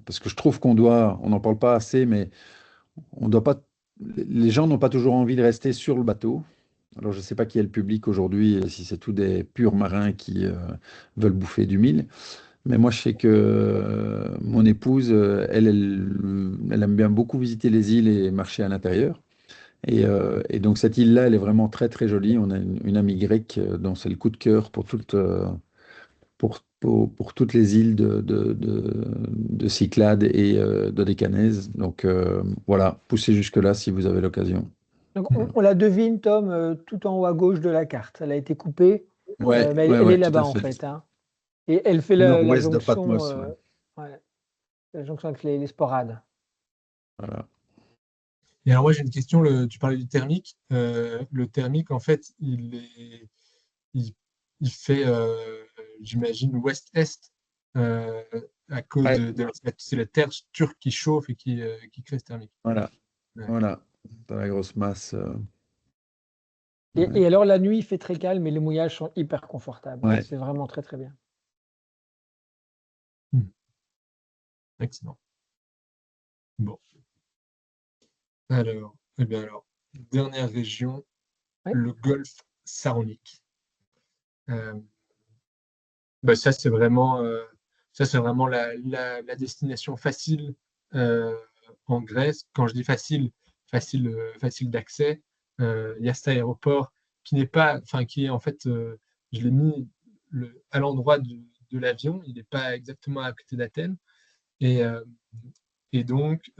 parce que je trouve on n'en parle pas assez, mais on doit pas, les gens n'ont pas toujours envie de rester sur le bateau. Alors, je ne sais pas qui est le public aujourd'hui, et si c'est tous des purs marins qui veulent bouffer du mille. Mais moi, je sais que mon épouse, elle aime bien beaucoup visiter les îles et marcher à l'intérieur. Et donc, cette île-là, elle est vraiment très, très jolie. On a une amie grecque dont c'est le coup de cœur pour toutes les îles de Cyclades et dodécanèse. Donc, voilà, poussez jusque-là si vous avez l'occasion. Donc, on la devine, Tom, tout en haut à gauche de la carte. Elle a été coupée, Ouais, mais ouais, elle est ouais, tout là-bas, à en fait. fait, hein. Et elle fait la Nord-ouest de jonction, Patmos, ouais. ouais, la jonction avec les sporades. Voilà. Et alors moi j'ai une question, tu parlais du thermique. Le thermique, en fait, il, il fait, j'imagine, ouest-est euh, à cause Ouais, c'est la terre turque qui chauffe et qui crée ce thermique. voilà, Ouais. voilà. Dans la grosse masse. Et Ouais. alors, la nuit, il fait très calme et les mouillages sont hyper confortables, hein. Ouais. C'est vraiment très, très bien. Hmm. Excellent. Bon, alors, eh bien alors, dernière région, Ouais, le golfe Saronique. Euh, bah, ça, c'est vraiment la destination facile euh, en Grèce. Quand je dis facile, facile d'accès, il y a cet aéroport qui n'est pas, enfin, qui est en fait, je l'ai mis à l'endroit de l'avion, il n'est pas exactement à côté d'Athènes. Et, euh, et donc,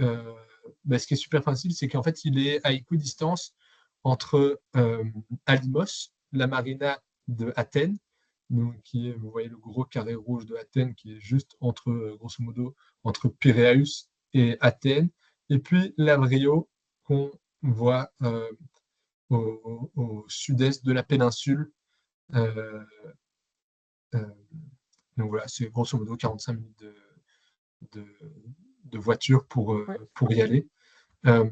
bah, ce qui est super facile, c'est qu'en fait, il est à équidistance entre Alimos, la marina de Athènes, donc, vous voyez le gros carré rouge de Athènes qui est juste entre, grosso modo, entre Piraeus et Athènes, et puis Lavrio qu'on voit au sud-est de la péninsule. Euh, euh, donc voilà, c'est grosso modo 45 minutes de, de voiture ouais, pour y aller. Euh,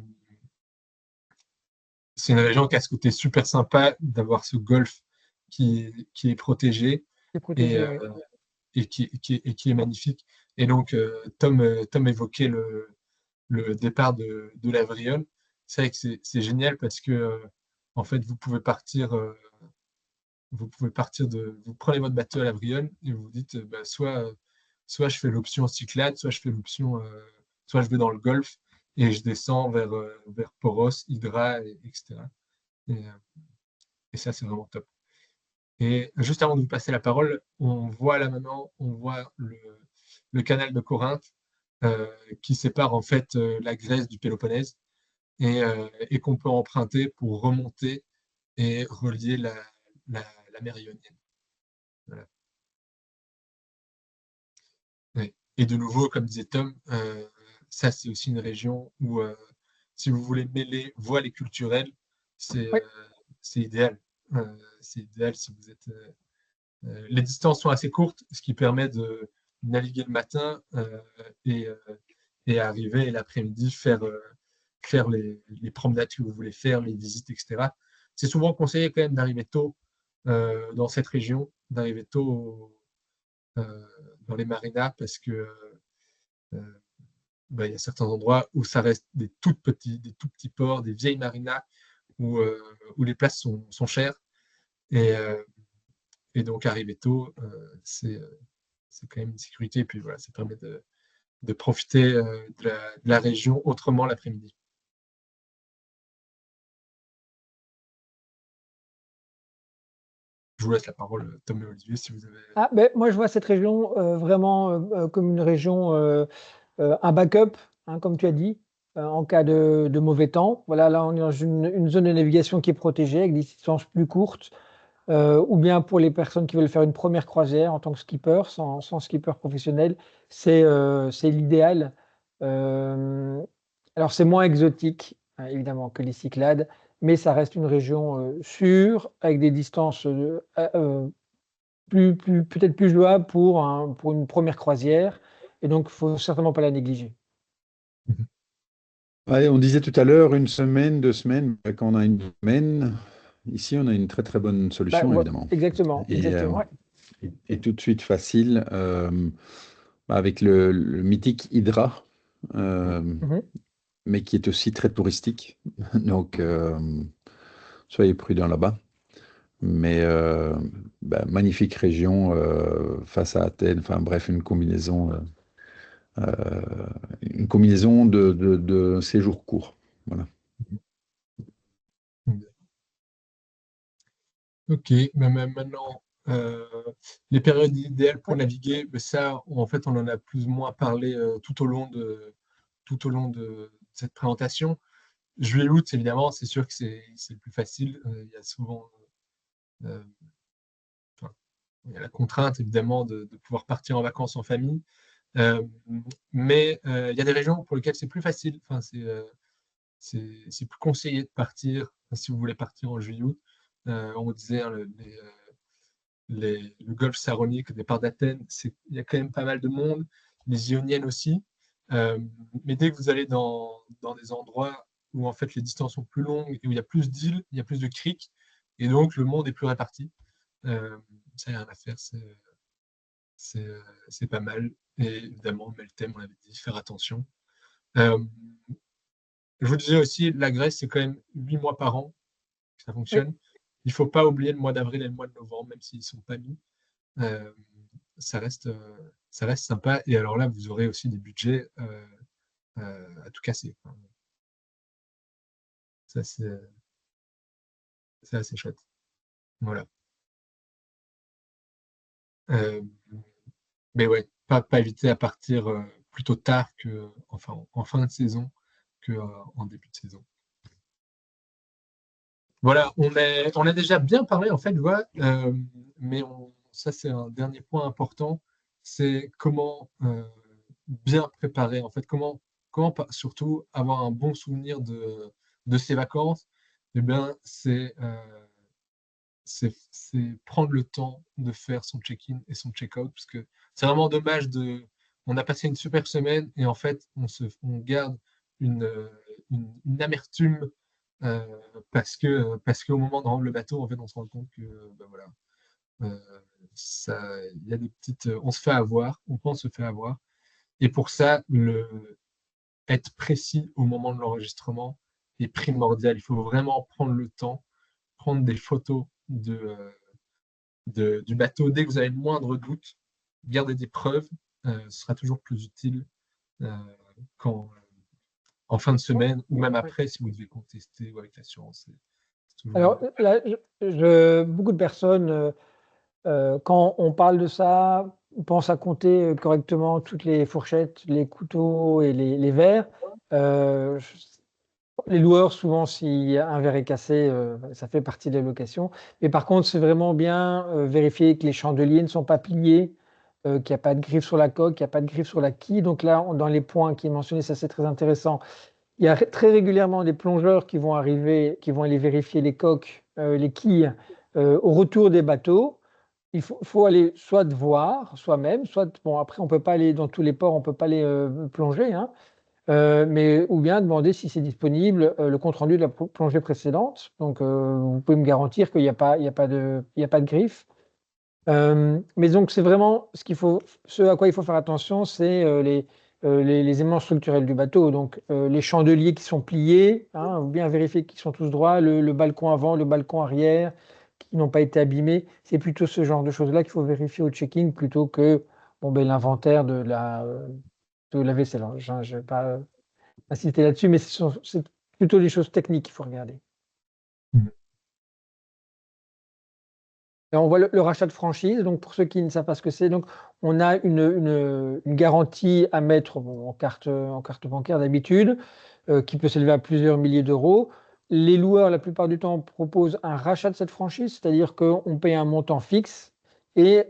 c'est une région qui a ce côté super sympa d'avoir ce golfe qui est protégé c'est et, protégé, oui. qui est magnifique. Et donc, Tom évoquait le départ de l'Avrion. C'est vrai que c'est génial parce que, en fait, vous prenez votre bateau à l'Avrion et vous vous dites, bah, soit je fais l'option Cyclades, soit je fais soit je vais dans le Golfe et je descends vers Poros, Hydra, etc. Et, euh, et ça, c'est vraiment top. Et juste avant de vous passer la parole, on voit là maintenant, on voit le canal de Corinthe qui sépare en fait la Grèce du Péloponnèse et qu'on peut emprunter pour remonter et relier la mer Ionienne. Voilà. Ouais. Et de nouveau, comme disait Tom, ça c'est aussi une région où si vous voulez mêler voile et culturel, c'est Oui, idéal. C'est idéal si vous êtes. Les distances sont assez courtes, ce qui permet de naviguer le matin et, euh, et arriver l'après-midi faire les promenades que vous voulez faire, les visites, etc. C'est souvent conseillé quand même d'arriver tôt dans cette région, d'arriver tôt dans les marinas parce que il y a certains endroits où ça reste des tout petits ports, des vieilles marinas où les places sont chères. Et, euh, et donc, arriver tôt, c'est quand même une sécurité. Et puis voilà, ça permet de profiter de la région autrement l'après-midi. Je vous laisse la parole, Tom et Olivier, si vous avez. ah, ben, moi je vois cette région vraiment comme une région, un backup, hein, comme tu as dit, en cas de mauvais temps. Voilà, là on est dans une zone de navigation qui est protégée avec des distances plus courtes, ou bien pour les personnes qui veulent faire une première croisière en tant que skipper, sans skipper professionnel, c'est l'idéal. Euh, alors c'est moins exotique, hein, évidemment, que les Cyclades, mais ça reste une région sûre, avec des distances peut-être plus jouable pour une première croisière. Et donc, il ne faut certainement pas la négliger. Mhm. Ouais, on disait tout à l'heure 1 semaine, 2 semaines. Quand on a une semaine, ici, on a une très très bonne Bah, solution, ouais, évidemment. exactement, Et, exactement. Ouais. et tout de suite facile avec le mythique Hydra, euh, Mhm. mais qui est aussi très touristique. Donc, soyez prudents là-bas. Mais magnifique région face à Athènes. Enfin bref, une combinaison de séjours courts. Voilà. Mhm. Ok, mais même maintenant, les périodes idéales pour Ouais. naviguer, mais ça, en fait, on en a plus ou moins parlé tout au long de cette présentation. Juillet-août, évidemment, c'est sûr que c'est le plus facile. Il y a souvent, euh, enfin, il y a la contrainte, évidemment, de pouvoir partir en vacances en famille. Euh, mais il y a des régions pour lesquelles c'est plus facile. Enfin, c'est plus conseillé de partir si vous voulez partir en juillet-août. On disait hein, le golfe Saronique, le départ d'Athènes, il y a quand même pas mal de monde, les Ioniennes aussi. Euh, mais dès que vous allez dans des endroits où en fait les distances sont plus longues et où il y a plus d'îles, il y a plus de criques, et donc le monde est plus réparti, euh, ça n'y a rien à faire, c'est pas mal. Et évidemment, mais le thème, on avait dit, faire attention. Euh, je vous disais aussi, la Grèce, c'est quand même 8 mois par an que ça Oui. fonctionne. Il ne faut pas oublier le mois d'avril et le mois de novembre, même s'ils ne sont pas mis. Euh, ça reste sympa. Et alors là, vous aurez aussi des budgets à tout casser. Enfin, ça, c'est assez chouette. Voilà. Euh, mais ouais, pas hésiter à partir plutôt tard que, enfin, en fin de saison que en début de saison. Voilà, on a déjà bien parlé, en fait, voilà, mais ça, c'est un dernier point important, c'est comment bien préparer, en fait, surtout avoir un bon souvenir de ces vacances, eh bien, c'est prendre le temps de faire son check-in et son check-out, parce que c'est vraiment dommage on a passé une super semaine et en fait, on garde une, euh, une amertume parce qu'au moment de rendre le bateau, en fait, on se rend compte que ben voilà, il y a des petites, on se fait avoir, on pense se faire avoir. Et pour ça, être précis au moment de l'enregistrement est primordial. Il faut vraiment prendre le temps, prendre des photos du bateau dès que vous avez le moindre doute, garder des preuves, ce sera toujours plus utile euh, quand, en fin de Ouais. semaine ou même Ouais. après si vous devez contester ou avec l'assurance. toujours... Alors là, beaucoup de personnes, quand on parle de ça, pensent à compter correctement toutes les fourchettes, les couteaux et les verres. Les loueurs, souvent, si un verre est cassé, ça fait partie de la location. Mais par contre, c'est vraiment bien vérifier que les chandeliers ne sont pas pliés, qu'il n'y a pas de griffe sur la coque, qu'il n'y a pas de griffe sur la quille. Donc là, dans les points qui est mentionné, ça c'est très intéressant. Il y a très régulièrement des plongeurs qui vont arriver, qui vont aller vérifier les coques, les quilles au retour des bateaux. Il faut aller soit de voir soi-même, soit, bon, après, on ne peut pas aller dans tous les ports, on ne peut pas aller plonger, hein, mais ou bien demander si c'est disponible le compte-rendu de la plongée précédente. Donc, vous pouvez me garantir qu'il n'y a pas, il y a pas de griffe. Mais donc, c'est vraiment ce à quoi il faut faire attention, c'est les éléments structurels du bateau. Donc, les chandeliers qui sont pliés, hein, ou bien vérifier qu'ils sont tous droits, le balcon avant, le balcon arrière, qui n'ont pas été abîmés. C'est plutôt ce genre de choses-là qu'il faut vérifier au check-in plutôt que bon, ben, l'inventaire de la vaisselle. Alors, je ne vais pas insister là-dessus, mais c'est plutôt les choses techniques qu'il faut regarder. Mhm. Et on voit le rachat de franchise. Donc, pour ceux qui ne savent pas ce que c'est, donc on a une garantie à mettre bon, en carte bancaire d'habitude, qui peut s'élever à plusieurs milliers d'euros. Les loueurs, la plupart du temps, proposent un rachat de cette franchise, c'est-à-dire qu'on paye un montant fixe et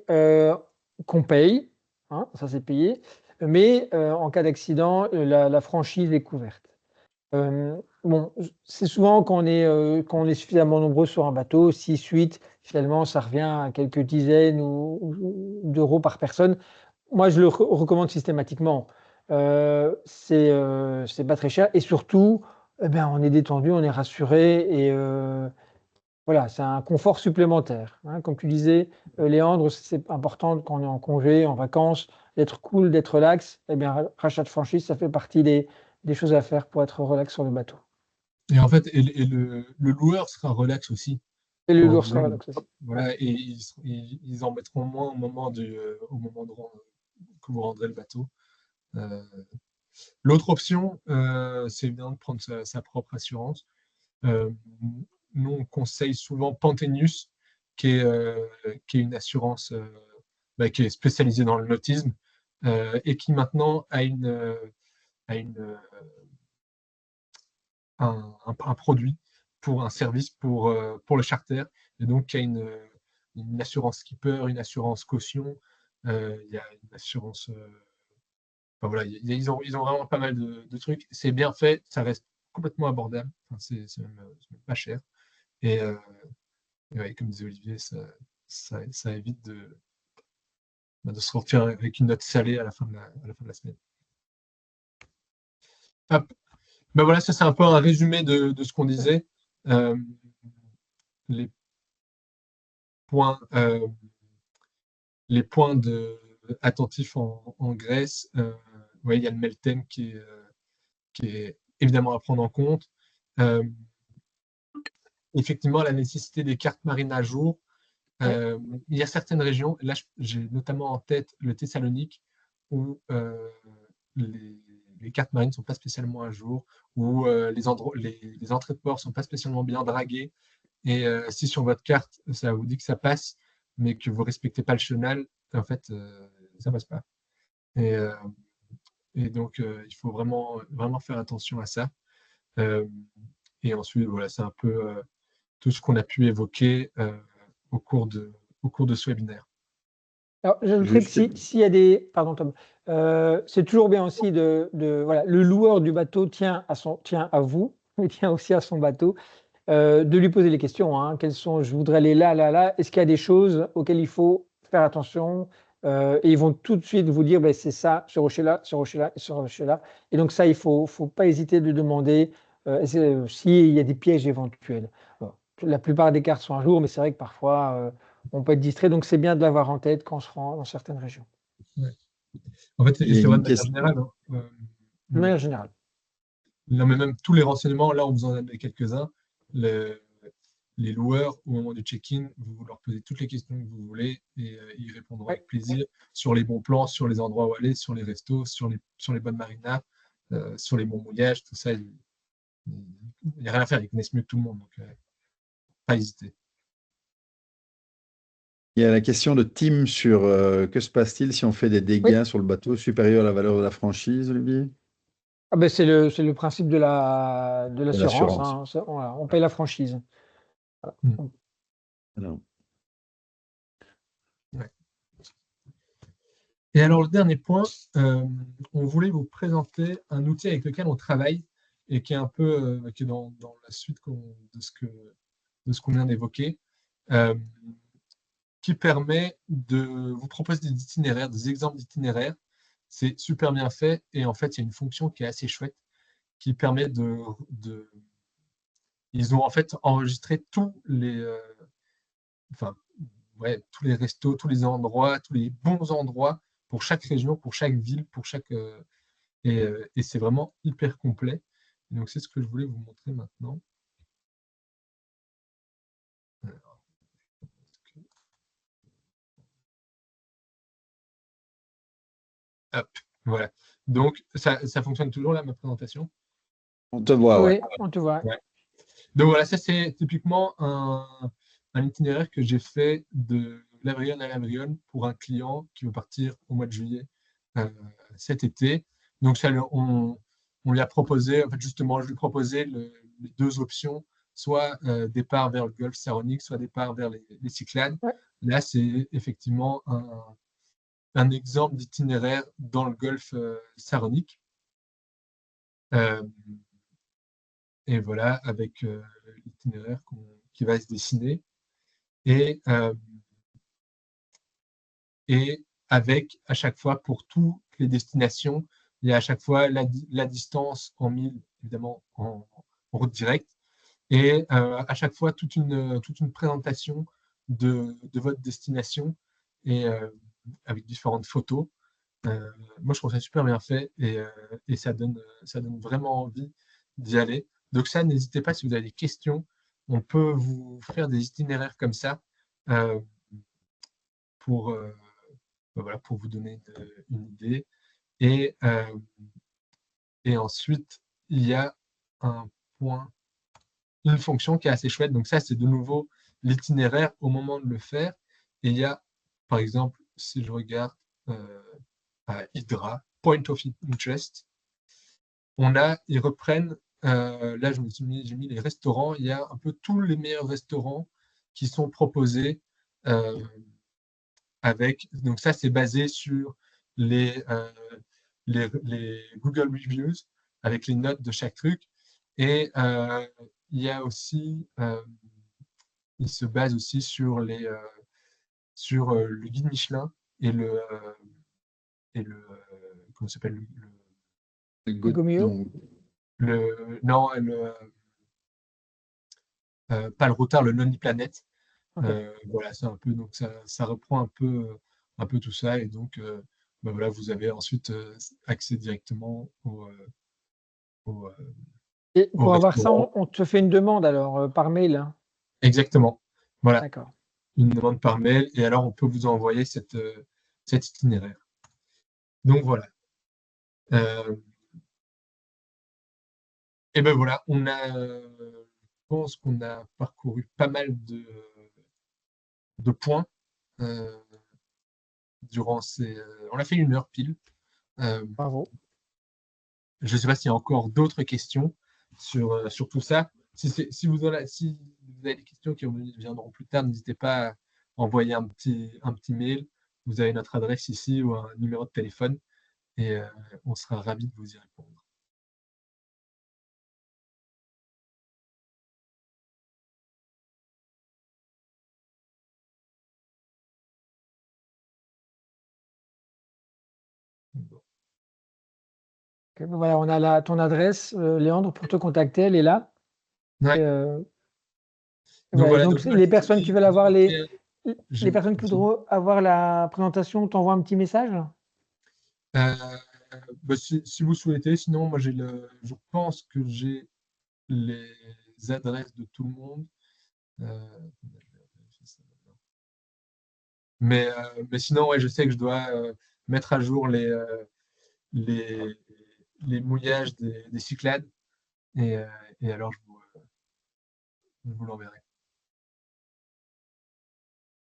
qu'on paye, hein, ça c'est payé, mais en cas d'accident, la franchise est couverte. Bon, c'est souvent quand on est suffisamment nombreux sur un bateau, 6, 8, finalement, ça revient à quelques dizaines d'euros par personne. Moi, je le recommande systématiquement. C'est pas très cher et surtout, eh ben, on est détendu, on est rassuré et voilà, c'est un confort supplémentaire, hein. Comme tu disais, Léandre, c'est important quand on est en congé, en vacances, d'être cool, d'être relax. Eh bien, rachat de franchise, ça fait partie des choses à faire pour être relax sur le bateau. Et en fait, le loueur sera relax aussi. Et le En lourd sera disant, relax aussi. voilà, et ils en mettront moins au moment que vous rendrez le bateau. Euh, L'autre option, c'est bien de prendre sa propre assurance. Euh, Nous, on conseille souvent Pantenius, qui est une assurance qui est spécialisée dans le nautisme et qui maintenant a un produit pour un service pour le charter. Et donc, il y a une assurance skipper, une assurance caution, il y a une assurance. Enfin, voilà, ils ont vraiment pas mal de trucs. C'est bien fait, ça reste complètement abordable. Enfin, c'est même pas cher. Et, et ouais, comme disait Olivier, ça évite de se sortir avec une note salée à la fin de la semaine. Hop. Ben voilà, ça c'est un peu un résumé de ce qu'on disait. Euh, les points, euh, les points attentifs en Grèce. Ouais, il y a le Meltem qui est évidemment à prendre en compte. Euh, Effectivement, la nécessité des cartes marines à jour. Ouais. Il y a certaines régions, là j'ai notamment en tête le Thessalonique, où les, les cartes marines ne sont pas spécialement à jour, où les entrées de port ne sont pas spécialement bien draguées. Et si sur votre carte, ça vous dit que ça passe, mais que vous ne respectez pas le chenal, en fait, ça ne passe pas. Et, euh, et donc, il faut vraiment, vraiment faire attention à ça. Euh, et ensuite, voilà, c'est un peu tout ce qu'on a pu évoquer au cours au cours de ce webinaire. Alors, j'ajouterais que Juste, s'il y a des. Pardon, Tom. C'est toujours bien aussi voilà, le loueur du bateau tient à vous, mais tient aussi à son bateau, de lui poser les questions, hein. Quelles sont, je voudrais aller là, là, là. Est-ce qu'il y a des choses auxquelles il faut faire attention? Et ils vont tout de suite vous dire, ben, c'est ça, ce rocher-là, ce rocher-là, ce rocher-là. Et donc ça, faut pas hésiter de demander s'il y a des pièges éventuels. Bon, la plupart des cartes sont à jour, mais c'est vrai que parfois, on peut être distrait. Donc c'est bien de l'avoir en tête quand on se rend dans certaines régions, Ouais. En fait, il y a c'est vrai une de manière question. générale. Hein. de manière générale. Non, mais même tous les renseignements, là, on vous en a donné quelques-uns. Le- les loueurs, au moment du check-in, vous leur posez toutes les questions que vous voulez et ils répondront Ouais. avec plaisir sur les bons plans, sur les endroits où aller, sur les restos, sur les bonnes marinas, sur les bons mouillages, tout ça. Il n'y a rien à faire, ils connaissent mieux que tout le monde. Donc, pas hésiter. Il y a la question de Tim sur que se passe-t-il si on fait des Oui. dégâts sur le bateau supérieurs à la valeur de la franchise, Olivier? Ah ben, c'est le principe de De l'assurance, l'assurance. hein. Voilà, on paye la franchise. Mm. Voilà. Alors, Ouais. Et alors, le dernier point, on voulait vous présenter un outil avec lequel on travaille et qui est un peu qui est dans la suite de ce qu'on vient d'évoquer, euh, qui permet de vous proposer des itinéraires, des exemples d'itinéraires. C'est super bien fait et en fait, il y a une fonction qui est assez chouette qui permet ils ont en fait enregistré enfin, ouais, tous les restos, tous les endroits, tous les bons endroits pour chaque région, pour chaque ville, et c'est vraiment hyper complet. Donc c'est ce que je voulais vous montrer maintenant. Hop, voilà. Donc ça fonctionne toujours là, ma présentation. on te voit, ouais. Oui, on te voit. Ouais. Donc voilà, ça c'est typiquement un itinéraire que j'ai fait de Lavrion à Lavrion pour un client qui veut partir au mois de juillet euh, cet été. Donc ça, on lui a proposé, en fait justement, je lui proposais les deux options, soit départ vers le golfe Saronique, soit départ vers les Cyclades. Ouais. Là, c'est effectivement un exemple d'itinéraire dans le golfe Saronique. Euh, et voilà, avec l'itinéraire qui va se dessiner. Et, euh, et avec, à chaque fois, pour toutes les destinations, il y a à chaque fois la distance en milles, évidemment, en route directe, et à chaque fois toute une présentation de votre destination, et avec différentes photos. Moi, je trouve ça super bien fait, et ça donne vraiment envie d'y aller. Donc ça, n'hésitez pas si vous avez des questions. On peut vous faire des itinéraires comme ça euh, pour, voilà, pour vous donner une idée. Et, euh, et ensuite, il y a un point, une fonction qui est assez chouette. Donc ça, c'est de nouveau l'itinéraire au moment de le faire. Et il y a, par exemple, si je regarde à Hydra, Point of Interest, ils reprennent, là j'ai mis les restaurants, il y a un peu tous les meilleurs restaurants qui sont proposés euh, donc ça c'est basé sur les, euh, les Google Reviews avec les notes de chaque truc. Et il y a aussi, il se base aussi sur le guide Michelin comment ça s'appelle Gomio. Non, non, pas le Routard, le Lonely Planet. Ok. Voilà, c'est un peu, donc ça reprend un peu tout ça, et donc ben voilà, vous avez ensuite accès directement au, euh, Et au pour avoir ça, restaurant. on te fait une demande alors par mail, hein. Exactement. Voilà, D'accord. une demande par mail, et alors on peut vous envoyer cet itinéraire. Donc voilà. Euh, et ben voilà, je pense qu'on a parcouru pas mal de points euh, durant on a fait 1 heure pile. Euh, Bravo. Je ne sais pas s'il y a encore d'autres questions sur tout ça. Si vous avez des questions qui viendront plus tard, n'hésitez pas à envoyer un petit mail. Vous avez notre adresse ici ou un numéro de téléphone, et on sera ravis de vous y répondre. Bon. Ok, ben voilà, on a ton adresse, Léandre, pour te contacter, elle est là. Et, Ouais. Donc voilà. Et voilà, donc donc moi, les personnes qui veulent avoir les personnes qui dis-moi. voudront avoir la présentation, t'envoient un petit message? Euh, bah, si vous souhaitez, sinon moi je pense que j'ai les adresses de tout le monde. Euh, mais sinon, ouais, je sais que je dois mettre à jour les, les mouillages des Cyclades, et, et alors je vous l'enverrai.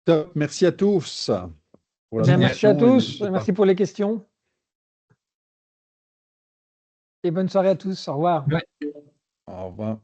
Top. Merci à tous pour la Bien, merci à discussion et tous. n'hésitez pas. Merci pour les questions. Et bonne soirée à tous. Au revoir. Ouais. Au revoir.